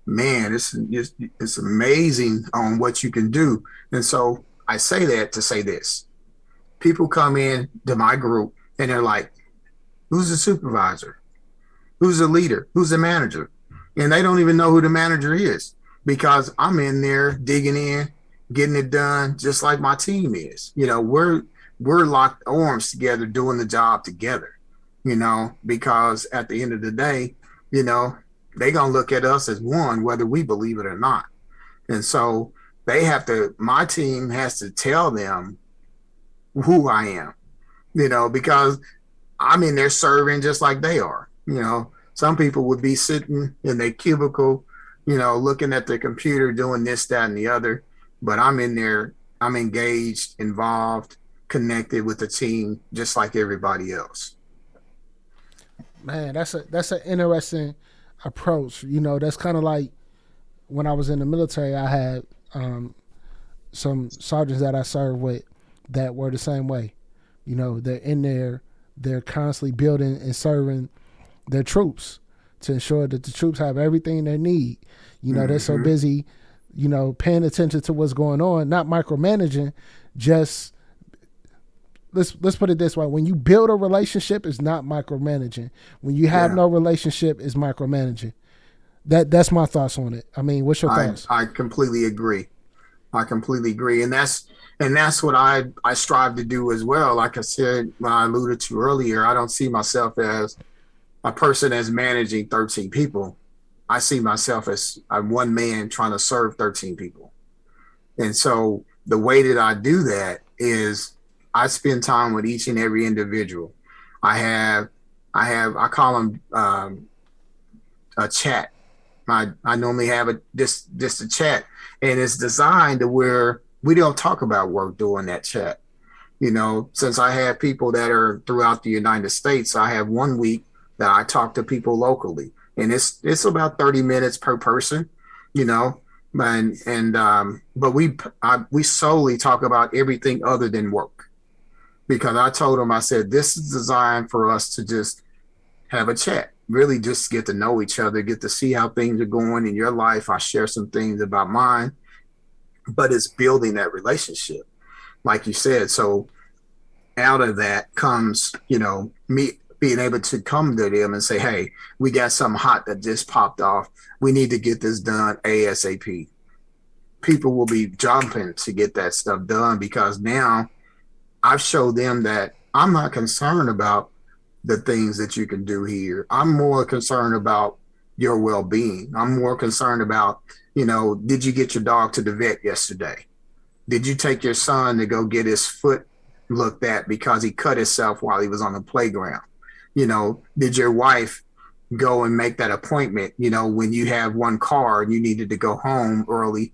man, it's amazing on what you can do. And so I say that to say this. People come in to my group and they're like, who's the supervisor? Who's the leader? Who's the manager? And they don't even know who the manager is because I'm in there digging in, getting it done just like my team is. We're locked arms together doing the job together, because at the end of the day, they're going to look at us as one, whether we believe it or not. And so my team has to tell them who I am, because I'm in there serving just like they are. Some people would be sitting in their cubicle, looking at their computer, doing this, that, and the other. But I'm in there, I'm engaged, involved, connected with the team, just like everybody else. Man, that's an interesting approach. That's kind of like when I was in the military, I had some sergeants that I served with that were the same way. They're in there, they're constantly building and serving their troops to ensure that the troops have everything they need. They're so busy, paying attention to what's going on, not micromanaging. Just let's put it this way: when you build a relationship, it's not micromanaging. When you have no relationship, it's micromanaging. That's my thoughts on it. I mean, what's your thoughts? I completely agree. And that's what I strive to do as well. Like I said, when I alluded to earlier, I don't see myself as a person as managing 13 people. I see myself as one man trying to serve 13 people. And so the way that I do that is I spend time with each and every individual. I call them a chat. I normally have just a chat, and it's designed to where we don't talk about work during that chat. Since I have people that are throughout the United States, I have 1 week that I talk to people locally, and it's about 30 minutes per person, but we solely talk about everything other than work, because I told them, I said, this is designed for us to just have a chat, really just get to know each other, get to see how things are going in your life. I share some things about mine, but it's building that relationship, like you said. So out of that comes, me being able to come to them and say, hey, we got something hot that just popped off. We need to get this done ASAP. People will be jumping to get that stuff done because now I've showed them that I'm not concerned about the things that you can do here. I'm more concerned about your well-being. I'm more concerned about, did you get your dog to the vet yesterday? Did you take your son to go get his foot looked at because he cut himself while he was on the playground? Did your wife go and make that appointment, when you have one car and you needed to go home early?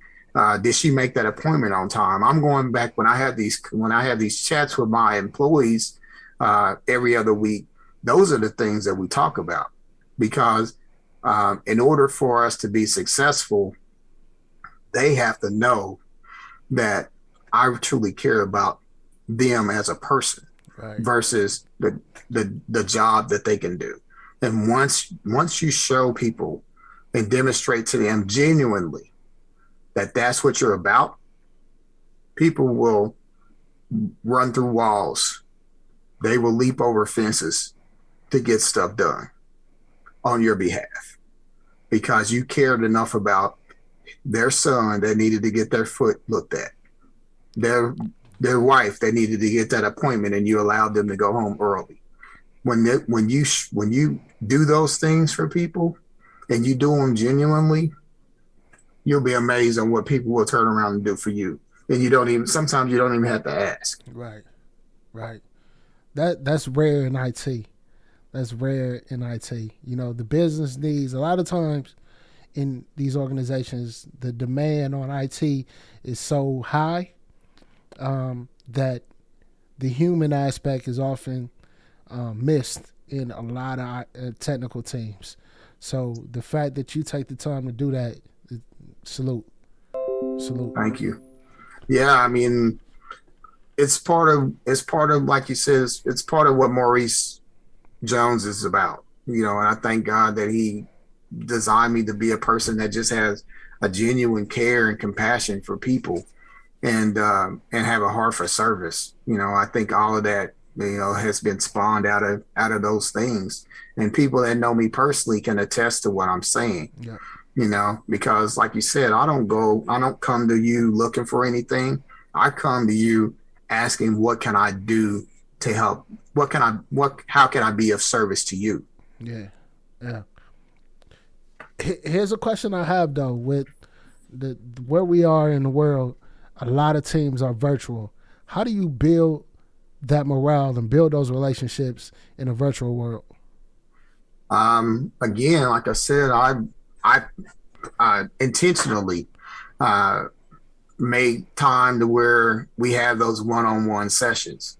Did she make that appointment on time? I'm going back when I have these chats with my employees every other week. Those are the things that we talk about because in order for us to be successful, they have to know that I truly care about them as a person, right, versus the job that they can do. And once you show people and demonstrate to them genuinely that that's what you're about, people will run through walls. They will leap over fences to get stuff done on your behalf because you cared enough about their son that needed to get their foot looked at, their wife that needed to get that appointment, and you allowed them to go home early. When you do those things for people and you do them genuinely, you'll be amazed on what people will turn around and do for you. And sometimes you don't even have to ask. Right. That's rare in IT. That's rare in IT. The business needs, a lot of times in these organizations, the demand on IT is so high that the human aspect is often missed in a lot of technical teams. So the fact that you take the time to do that, salute. Thank you. Yeah, I mean, it's part of like you said, it's part of what Maurice Jones is about. And I thank God that he designed me to be a person that just has a genuine care and compassion for people and have a heart for service. I think all of that, has been spawned out of those things. And people that know me personally can attest to what I'm saying. Yeah. Because like you said, I don't come to you looking for anything. I come to you asking, what can I do to help? How can I be of service to you? Yeah. Here's a question I have though, with where we are in the world, a lot of teams are virtual. How do you build that morale and build those relationships in a virtual world? Again, like I said, I intentionally made time to where we have those one-on-one sessions,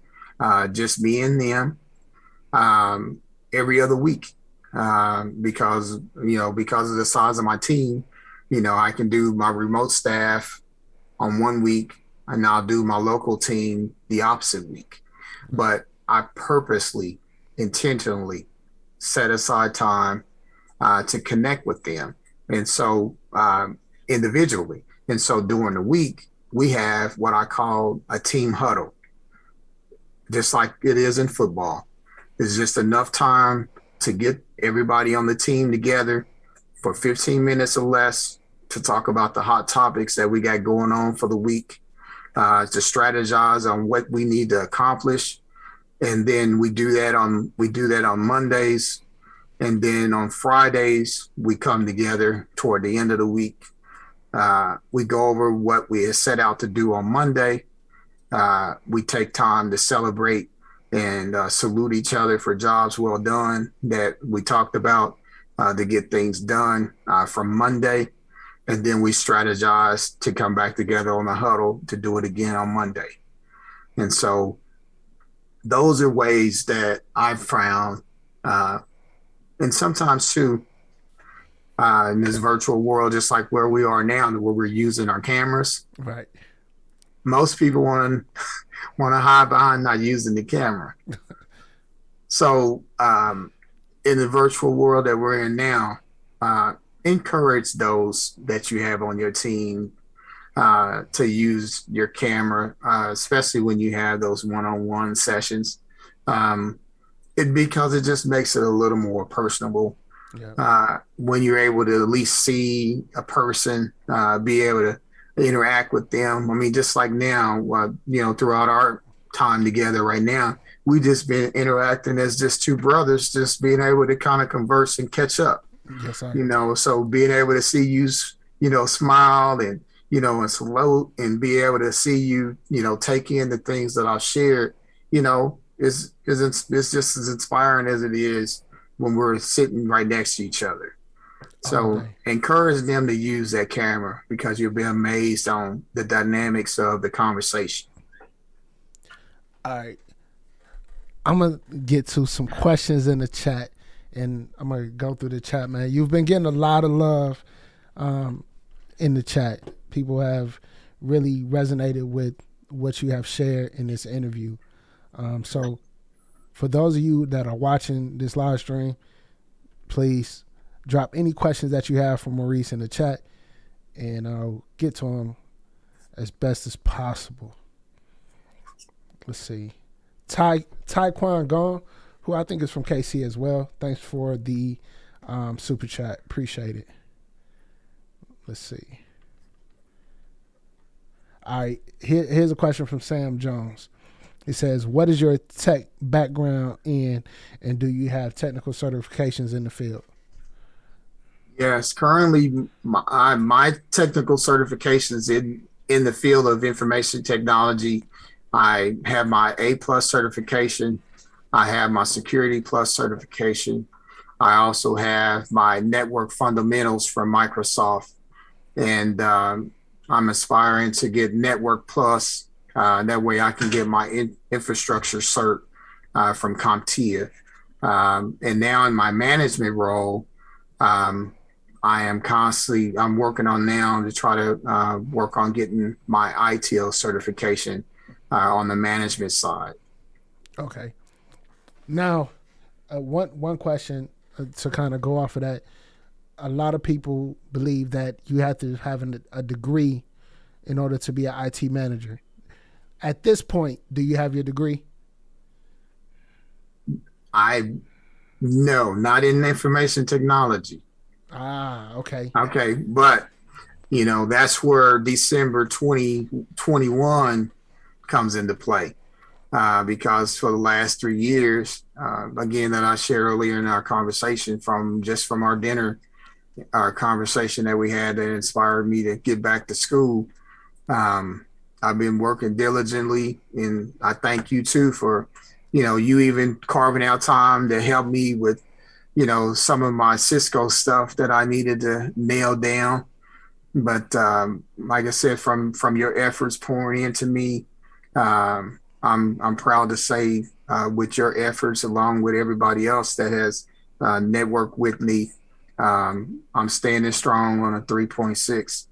just me and them, every other week, because of the size of my team, I can do my remote staff on one week and I'll do my local team the opposite week. But I purposely, intentionally set aside time to connect with them. And so individually. And so during the week, we have what I call a team huddle, just like it is in football. It's just enough time to get everybody on the team together for 15 minutes or less to talk about the hot topics that we got going on for the week, to strategize on what we need to accomplish. And then we do that on Mondays. And then on Fridays, we come together toward the end of the week. We go over what we had set out to do on Monday. We take time to celebrate and salute each other for jobs well done that we talked about to get things done from Monday. And then we strategize to come back together on the huddle to do it again on Monday. And so those are ways that I've found, and sometimes too, in this virtual world, just like where we are now, where we're using our cameras. Right. Most people want to hide behind not using the camera. So in the virtual world that we're in now, encourage those that you have on your team to use your camera, especially when you have those one-on-one sessions. Because it just makes it a little more personable. Yeah. When you're able to at least see a person, be able to interact with them. I mean, just like now, throughout our time together right now, we just been interacting as just two brothers, just being able to kind of converse and catch up. Yes, sir. So being able to see you, smile and, and salute and be able to see you, take in the things that I've shared, it's just as inspiring as it is when we're sitting right next to each other. So encourage them to use that camera because you'll be amazed on the dynamics of the conversation. All right. I'm going to get to some questions in the chat, and I'm going to go through the chat, man. You've been getting a lot of love in the chat. People have really resonated with what you have shared in this interview. So for those of you that are watching this live stream, please drop any questions that you have for Maurice in the chat, and I'll get to them as best as possible. Let's see. Taekwon Gong, who I think is from KC as well. Thanks for the super chat. Appreciate it. Let's see. All right. Here's a question from Sam Jones. He says, what is your tech background in, and do you have technical certifications in the field? Yes, currently my technical certifications in the field of information technology. I have my A+ certification. I have my Security Plus certification. I also have my Network Fundamentals from Microsoft, and I'm aspiring to get Network Plus. That way I can get my infrastructure cert from CompTIA. And now in my management role, I'm working on now to try to work on getting my ITIL certification on the management side. Okay. Now, one question to kind of go off of that. A lot of people believe that you have to have a degree in order to be an IT manager. At this point, do you have your degree? No, not in information technology. Ah, okay. Okay, but that's where December 2021 comes into play, because for the last 3 years, again, that I shared earlier in our conversation from our dinner, our conversation that we had that inspired me to get back to school. I've been working diligently, and I thank you too for, you even carving out time to help me with, some of my Cisco stuff that I needed to nail down. But like I said, from your efforts pouring into me, I'm proud to say with your efforts, along with everybody else that has networked with me, I'm standing strong on a 3.6.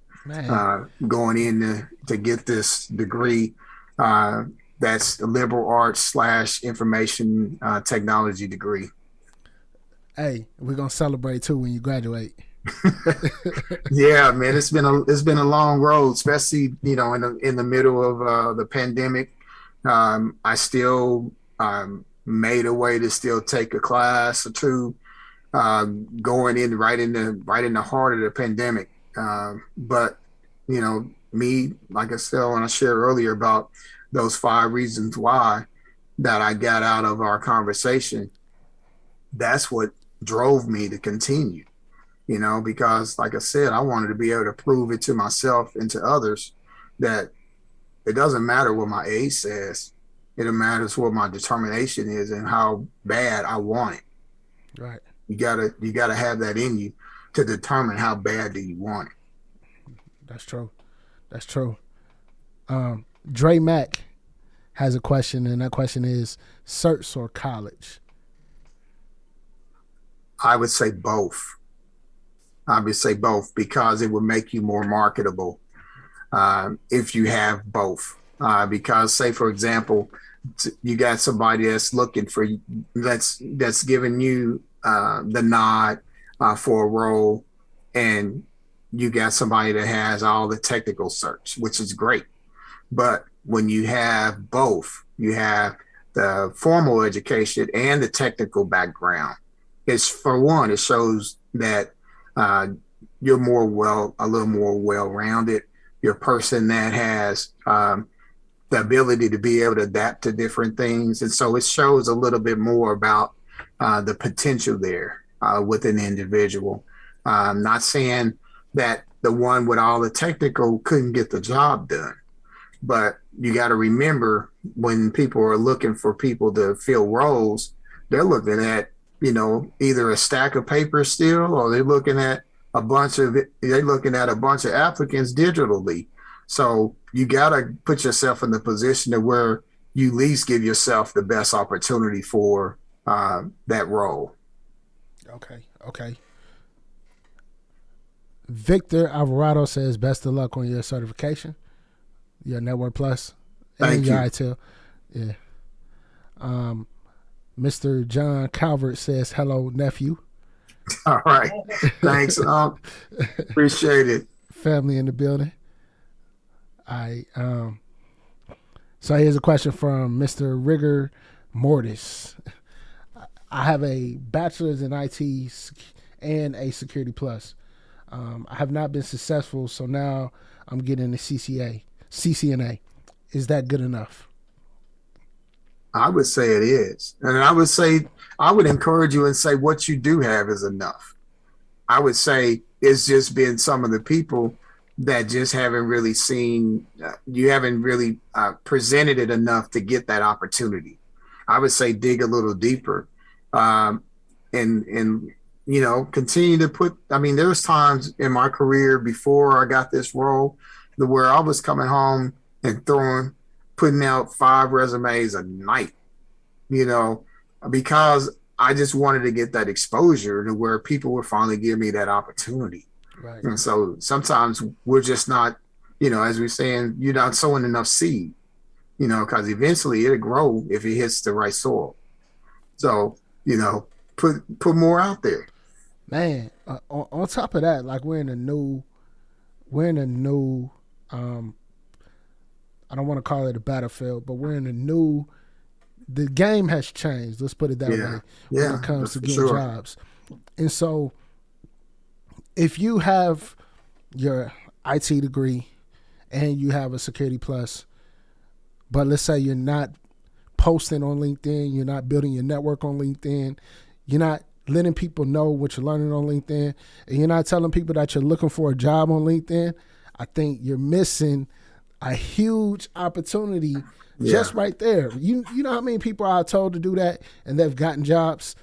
Going in to get this degree, that's a liberal arts / information technology degree. Hey, we're gonna celebrate too when you graduate. Yeah, man, it's been a long road, especially in the middle of the pandemic. I still made a way to still take a class or two, going in right in the heart of the pandemic. But me, like I said, when I shared earlier about those 5 reasons why that I got out of our conversation, that's what drove me to continue, because like I said, I wanted to be able to prove it to myself and to others that it doesn't matter what my age says. It matters what my determination is and how bad I want it. Right. You gotta have that in you to determine how bad do you want it. That's true. Dre Mack has a question, and that question is Certs or college? I would say both. Because it would make you more marketable if you have both. Because say, for example, you got somebody that's looking for that's giving you the nod for a role, and you got somebody that has all the technical certs, which is great. But when you have both, you have the formal education and the technical background. It's, for one, it shows that you're a little more well-rounded. You're a person that has the ability to be able to adapt to different things. And so it shows a little bit more about the potential there with an individual. Not saying that the one with all the technical couldn't get the job done, but you got to remember, when people are looking for people to fill roles, they're looking at, either a stack of paper still, or they're looking at a bunch of applicants digitally. So you got to put yourself in the position to where you at least give yourself the best opportunity for that role. Okay. Victor Alvarado says, best of luck on your certification, your Network Plus, and your ITIL. Yeah. Mr. John Calvert says, hello, nephew. All right. Thanks. Appreciate it. Family in the building. So here's a question from Mr. Rigor Mortis. I have a bachelor's in IT and a Security Plus. I have not been successful, so now I'm getting the CCNA. Is that good enough? I would say it is. And I would encourage you and say what you do have is enough. I would say it's just been some of the people that just haven't really seen, you haven't really presented it enough to get that opportunity. I would say dig a little deeper and continue to put, there was times in my career before I got this role where I was coming home and putting out 5 resumes a night, because I just wanted to get that exposure to where people would finally give me that opportunity. Right. And so sometimes we're just not, as we're saying, you're not sowing enough seed, because eventually it'll grow if it hits the right soil. So, put more out there. Man, on top of that, like we're in a new I don't want to call it a battlefield, but we're in the game has changed. Let's put it that way when it comes to getting jobs. And so if you have your IT degree and you have a Security Plus, but let's say you're not posting on LinkedIn, you're not building your network on LinkedIn, you're not letting people know what you're learning on LinkedIn, and you're not telling people that you're looking for a job on LinkedIn, I think you're missing a huge opportunity just right there. You know how many people are told to do that and they've gotten jobs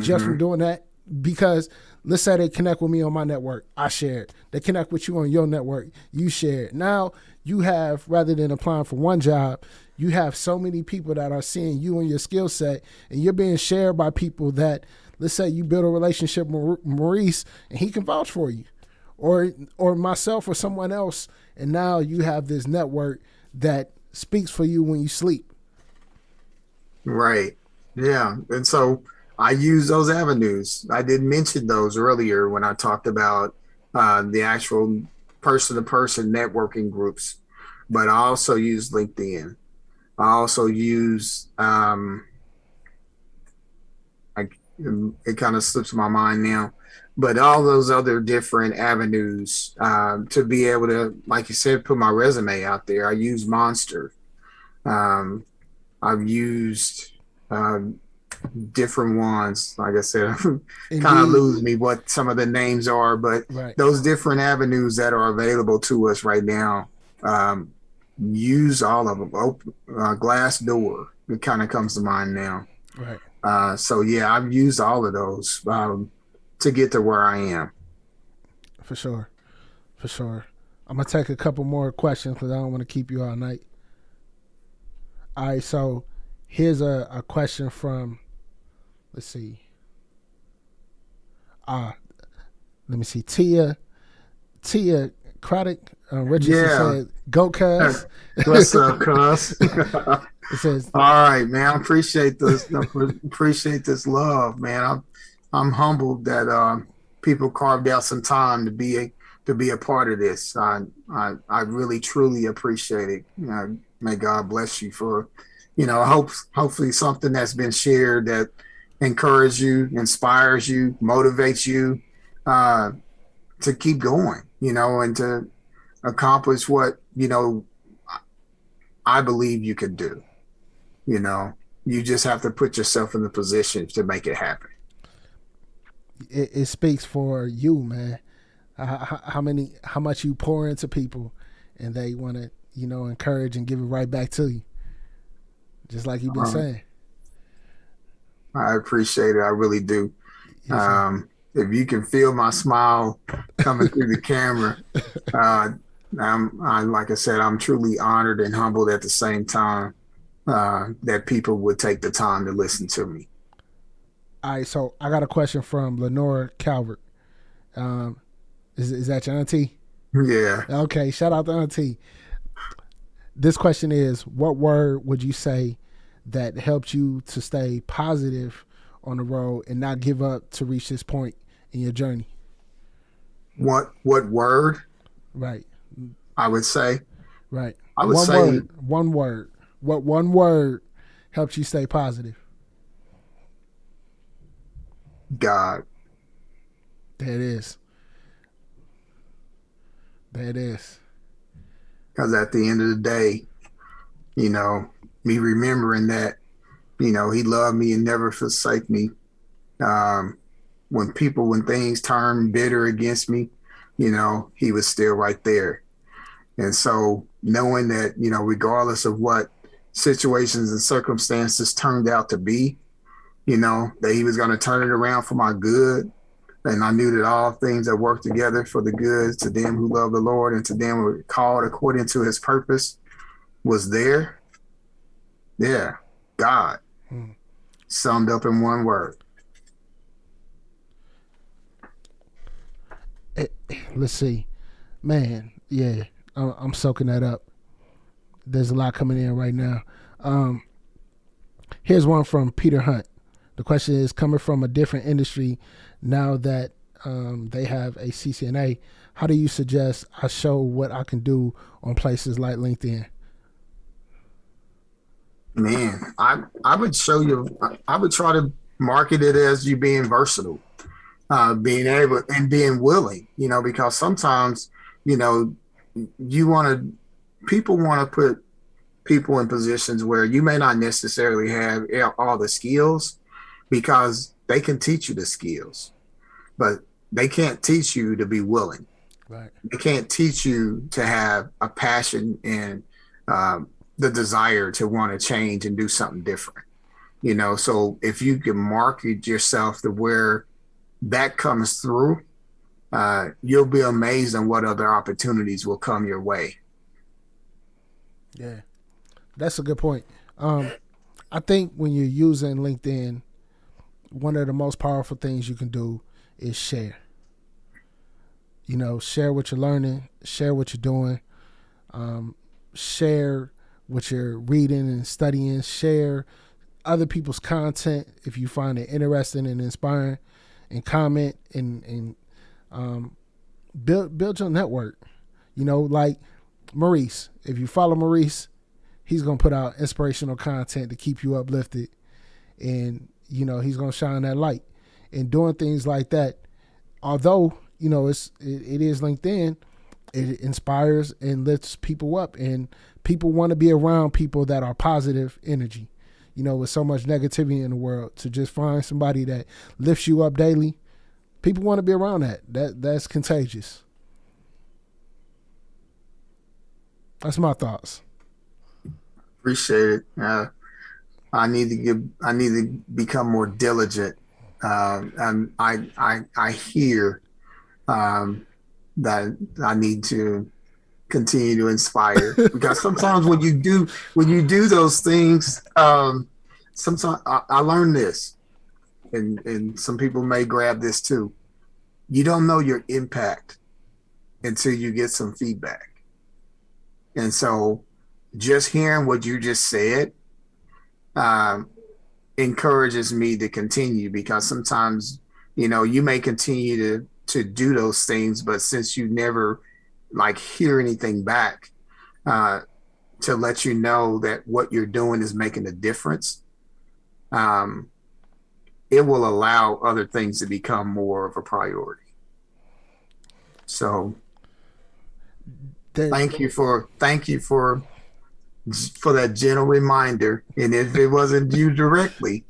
just from doing that? Because let's say they connect with me on my network, I share it. They connect with you on your network, you share it. Now you have, rather than applying for one job, you have so many people that are seeing you and your skill set, and you're being shared by people that, let's say you build a relationship with Maurice and he can vouch for you, or myself or someone else, and now you have this network that speaks for you when you sleep. Right. Yeah. And so I use those avenues. I did mention those earlier when I talked about the actual person-to-person networking groups, but I also use LinkedIn. I also use, it kind of slips my mind now, but all those other different avenues to be able to, like you said, put my resume out there. I use Monster. I've used different ones. Like I said, kind of lose me what some of the names are, but those different avenues that are available to us right now, use all of them. Glassdoor, it kind of comes to mind now. Right. So yeah, I've used all of those to get to where I am. For sure. I'm gonna take a couple more questions because I don't want to keep you all night. All right, so here's a question from, let's see. Let me see. Tia Craddock Richardson said, "Go, cuz." What's up, cuz? It says, "All right, man. I appreciate this. Appreciate this love, man. I'm humbled that people carved out some time to be to be a part of this. I really truly appreciate it. May God bless you for, hopefully something that's been shared that encourages you, inspires you, motivates you to keep going, and to accomplish what, I believe you could do. You just have to put yourself in the position to make it happen. It speaks for you, man. How much you pour into people, and they want to, encourage and give it right back to you, just like you've been saying. I appreciate it. I really do. Yes, if you can feel my smile coming through the camera, like I said, I'm truly honored and humbled at the same time that people would take the time to listen to me. All right, so I got a question from Lenora Calvert. Is that your auntie? Yeah. Okay, shout out to auntie. This question is, what word would you say that helped you to stay positive on the road and not give up to reach this point in your journey? What word? Right. I would say. Right. I would say one word. What one word helped you stay positive? God. There it is. There it is. Because at the end of the day, me remembering that, he loved me and never forsake me. When things turn bitter against me, he was still right there. And so knowing that, regardless of what situations and circumstances turned out to be, that he was going to turn it around for my good. And I knew that all things that work together for the good to them who love the Lord and to them who are called according to his purpose was there. Yeah, God. Summed up in one word. Let's see. Man, yeah, I'm soaking that up. There's a lot coming in right now. Here's one from Peter Hunt. The question is, coming from a different industry, now that they have a CCNA, how do you suggest I show what I can do on places like LinkedIn? Man, I would show you, I would try to market it as you being versatile, being able and being willing, because sometimes, people want to put people in positions where you may not necessarily have all the skills, because they can teach you the skills, but they can't teach you to be willing. Right. They can't teach you to have a passion and the desire to want to change and do something different. So if you can market yourself to where that comes through, you'll be amazed on what other opportunities will come your way. Yeah, that's a good point. I think when you're using LinkedIn, one of the most powerful things you can do is share. Share what you're learning, share what you're doing, share what you're reading and studying, share other people's content if you find it interesting and inspiring, and comment and build your network. Like Maurice, if you follow Maurice, he's going to put out inspirational content to keep you uplifted, and he's going to shine that light. And doing things like that, although it is LinkedIn, it inspires and lifts people up, and people want to be around people that are positive energy. With so much negativity in the world, to just find somebody that lifts you up daily, people want to be around that. That's contagious. That's my thoughts. Appreciate it. I need to become more diligent. And I hear that I need to continue to inspire, because sometimes when you do those things, sometimes I learned this, and some people may grab this too. You don't know your impact until you get some feedback. And so just hearing what you just said encourages me to continue, because sometimes, you may continue to to do those things, but since you never like hear anything back to let you know that what you're doing is making a difference, um, it will allow other things to become more of a priority. So thank you for that gentle reminder. And if it wasn't you directly,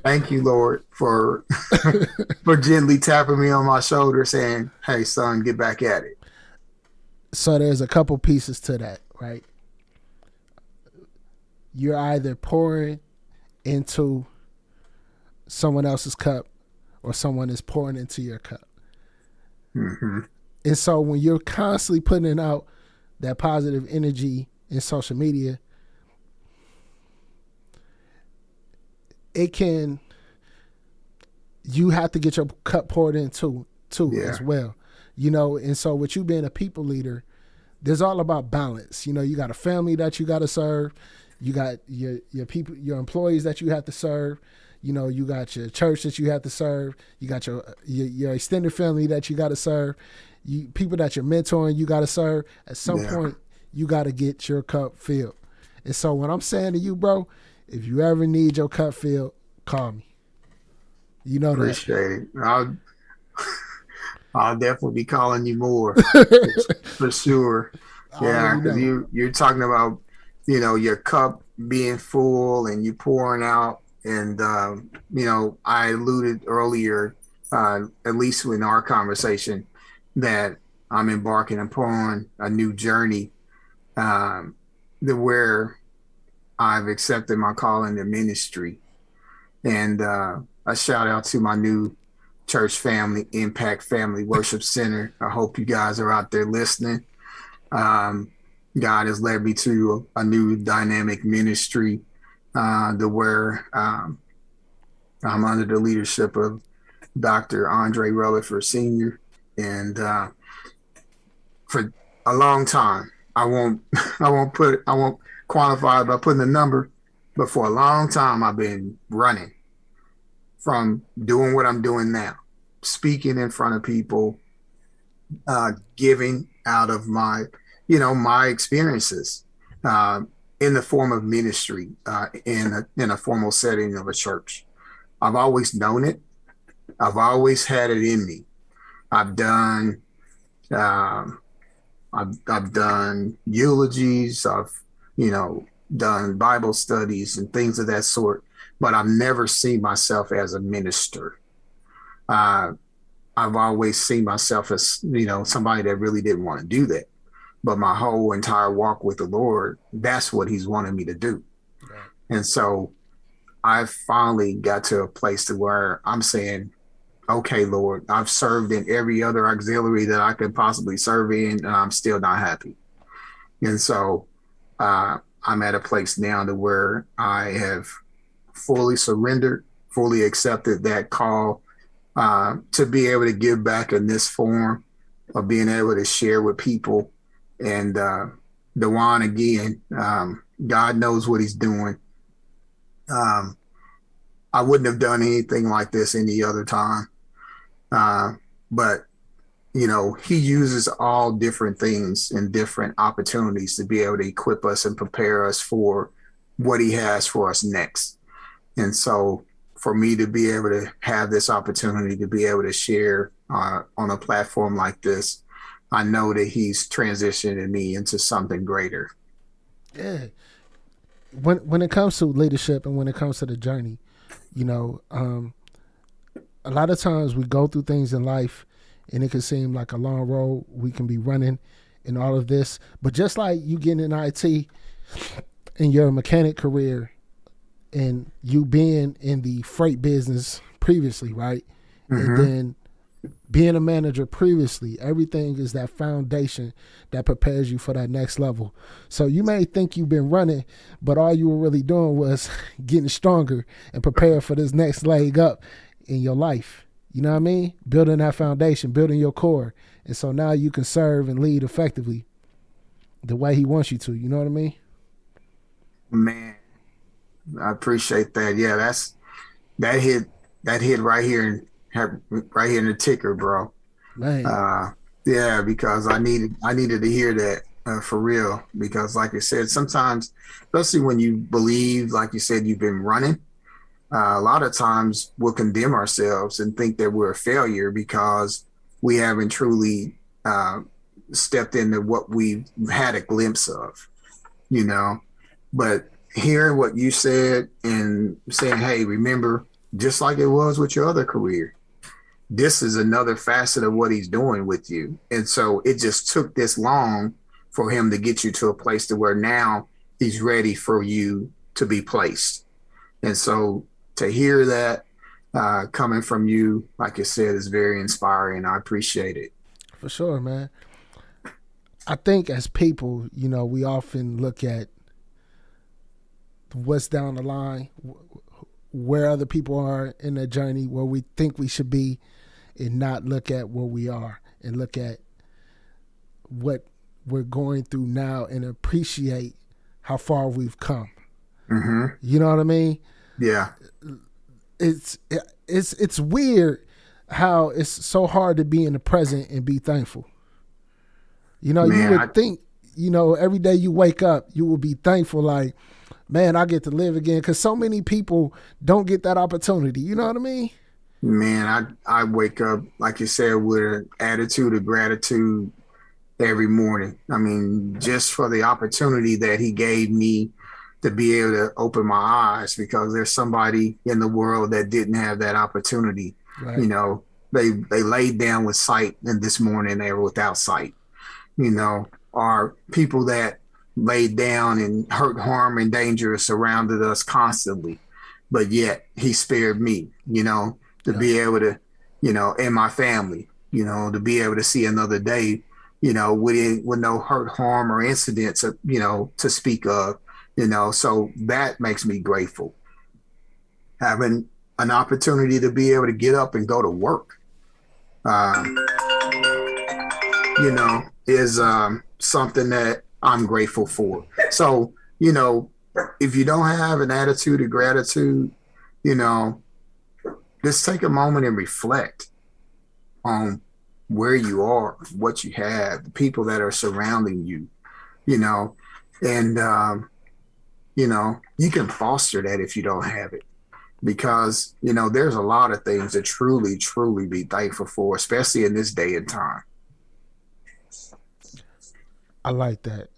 thank you, Lord, for for gently tapping me on my shoulder saying, hey, son, get back at it. So there's a couple pieces to that, right? You're either pouring into someone else's cup or someone is pouring into your cup. Mm-hmm. And so when you're constantly putting out that positive energy in social media, you have to get your cup poured in too as well. And so with you being a people leader, there's all about balance. You got a family that you got to serve. You got your people, your employees that you have to serve. You got your church that you have to serve. You got your extended family that you got to serve. People that you're mentoring, you got to serve. At some point, you got to get your cup filled. And so what I'm saying to you, bro, if you ever need your cup filled, call me. You know Appreciate it. I'll definitely be calling you more for sure. Yeah, because you're talking about your cup being full and you pouring out, and I alluded earlier, at least in our conversation, that I'm embarking upon a new journey, where I've accepted my calling to ministry, and a shout out to my new church family, Impact Family Worship Center. I hope you guys are out there listening. God has led me to a new dynamic ministry, where I'm under the leadership of Dr. Andre Rutherford Sr. And for a long time, I won't quantify it by putting a number, but for a long time I've been running from doing what I'm doing now, speaking in front of people, giving out of my experiences, in the form of ministry, in a formal setting of a church. I've always known it. I've always had it in me. I've done eulogies. I've done Bible studies and things of that sort, but I've never seen myself as a minister. I've always seen myself as somebody that really didn't want to do that. But my whole entire walk with the Lord, that's what he's wanted me to do. Right. And so I finally got to a place to where I'm saying, okay, Lord, I've served in every other auxiliary that I could possibly serve in, and I'm still not happy. And so I'm at a place now to where I have fully surrendered, fully accepted that call, to be able to give back in this form of being able to share with people. And Dewan, again, God knows what he's doing. I wouldn't have done anything like this any other time. But, he uses all different things and different opportunities to be able to equip us and prepare us for what he has for us next. And so for me to be able to have this opportunity to be able to share on a platform like this, I know that he's transitioning me into something greater. Yeah. When it comes to leadership and when it comes to the journey, a lot of times we go through things in life and it can seem like a long road. We can be running in all of this. But just like you getting in IT in your mechanic career and you being in the freight business previously, right? Mm-hmm. And then being a manager previously, everything is that foundation that prepares you for that next level. So you may think you've been running, but all you were really doing was getting stronger and prepared for this next leg up in your life. You know what I mean? Building that foundation, building your core. And so now you can serve and lead effectively the way he wants you to. You know what I mean? Man, I appreciate that. Yeah, that hit right here in the ticker, bro. Man, Yeah, because I needed to hear that for real. Because like I said, sometimes, especially when you believe, like you said, you've been running, a lot of times we'll condemn ourselves and think that we're a failure because we haven't truly uh, stepped into what we've had a glimpse of, you know. But hearing what you said and saying, hey, remember, just like it was with your other career, this is another facet of what he's doing with you. And so it just took this long for him to get you to a place to where now he's ready for you to be placed. And so to hear that coming from you, like I said, is very inspiring. I appreciate it. for sure, man. I think as people, we often look at what's down the line, where other people are in their journey, where we think we should be, and not look at where we are and look at what we're going through now and appreciate how far we've come. Mm-hmm. You know what I mean? Yeah. It's weird how it's so hard to be in the present and be thankful. You Man, would think, every day you wake up, you will be thankful like, man, I get to live again, because so many people don't get that opportunity. You know what I mean? Man, I wake up, like you said, with an attitude of gratitude every morning. I mean, just for the opportunity that he gave me to be able to open my eyes, because there's somebody in the world that didn't have that opportunity. Right. You know, they laid down with sight, and this morning they were without sight. Are people that laid down and hurt, harm, and danger surrounded us constantly. But yet he spared me, to be able to, and my family, to be able to see another day, with no hurt, harm, or incidents, to speak of, so that makes me grateful. Having an opportunity to be able to get up and go to work, is something that I'm grateful for. So, if you don't have an attitude of gratitude, just take a moment and reflect on where you are, what you have, the people that are surrounding you, and, you can foster that if you don't have it. Because, there's a lot of things to truly, truly be thankful for, especially in this day and time. I like that,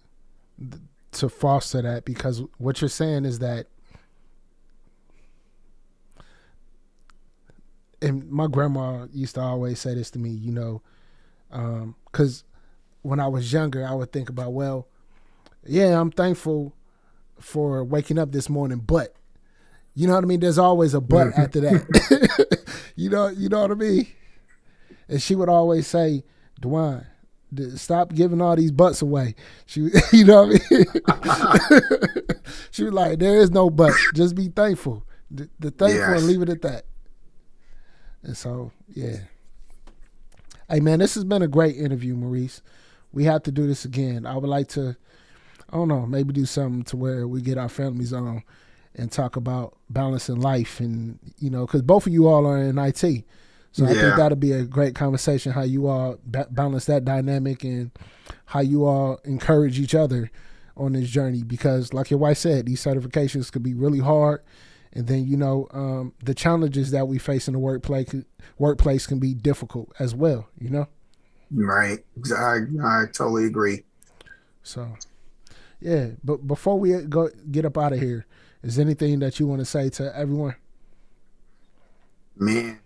to foster that, because what you're saying is that, and my grandma used to always say this to me, because when I was younger, I would think about, well, yeah, I'm thankful for waking up this morning, but, you know what I mean? There's always a but after that. you know what I mean? And she would always say, Dwayne, stop giving all these butts away. She, you know what I mean? She was like, there is no but. Just be thankful. The thankful, and leave it at that. And so, yeah. Hey, man, this has been a great interview, Maurice. We have to do this again. I would like to, I don't know, maybe do something to where we get our families on and talk about balancing life, and, because both of you all are in IT. So I think that'll be a great conversation, how you all balance that dynamic and how you all encourage each other on this journey. Because like your wife said, these certifications could be really hard. And then, the challenges that we face in the workplace can be difficult as well, Right. I totally agree. So, yeah. But before we get up out of here, is there anything that you want to say to everyone? Man,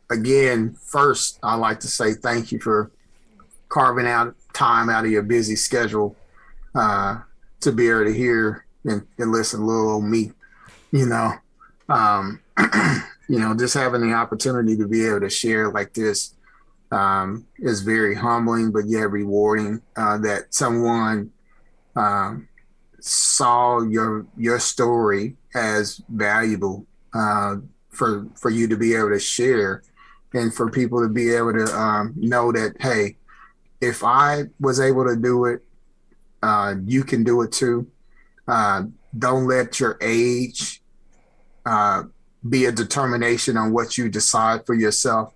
again, first, I'd like to say thank you for carving out time out of your busy schedule to be able to hear and listen to little old me, just having the opportunity to be able to share like this is very humbling, but yet rewarding, that someone saw your story as valuable for you to be able to share, and for people to be able to know that, hey, if I was able to do it, you can do it too. Don't let your age be a determination on what you decide for yourself.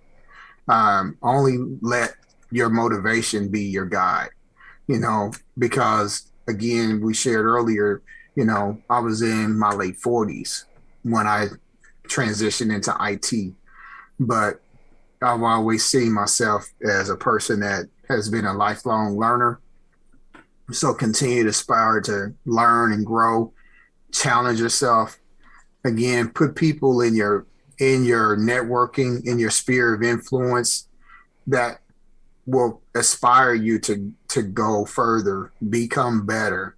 Only let your motivation be your guide, because again, we shared earlier, I was in my late 40s when I transitioned into IT, but I've always seen myself as a person that has been a lifelong learner. So continue to aspire to learn and grow, challenge yourself. Again, put people in your networking, in your sphere of influence that will aspire you to go further, become better.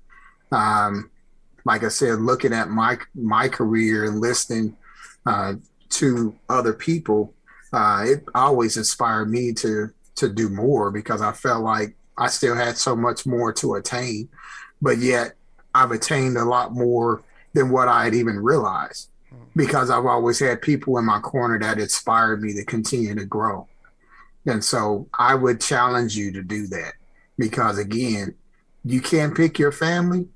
Like I said, looking at my career and listening to other people, it always inspired me to do more, because I felt like I still had so much more to attain, but yet I've attained a lot more than what I had even realized, because I've always had people in my corner that inspired me to continue to grow. And so I would challenge you to do that, because again, you can't pick your family,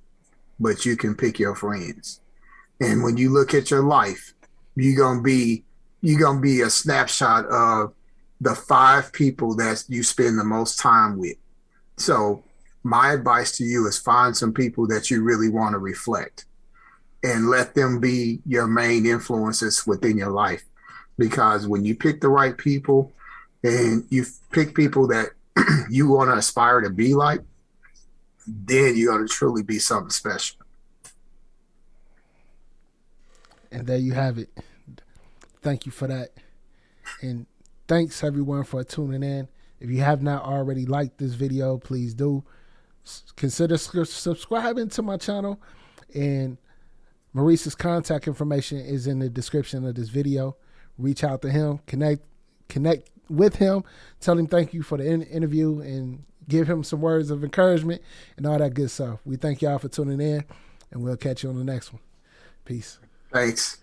but you can pick your friends. And when you look at your life, you're gonna be a snapshot of the 5 people that you spend the most time with. So my advice to you is find some people that you really want to reflect and let them be your main influences within your life. Because when you pick the right people and you pick people that you want to aspire to be like, then you're going to truly be something special. And there you have it. Thank you for that. And thanks everyone for tuning in. If you have not already liked this video, please do. Consider subscribing to my channel. And Maurice's contact information is in the description of this video. Reach out to him, connect with him, tell him thank you for the interview, and give him some words of encouragement and all that good stuff. We thank y'all for tuning in, and we'll catch you on the next one. Peace. Thanks.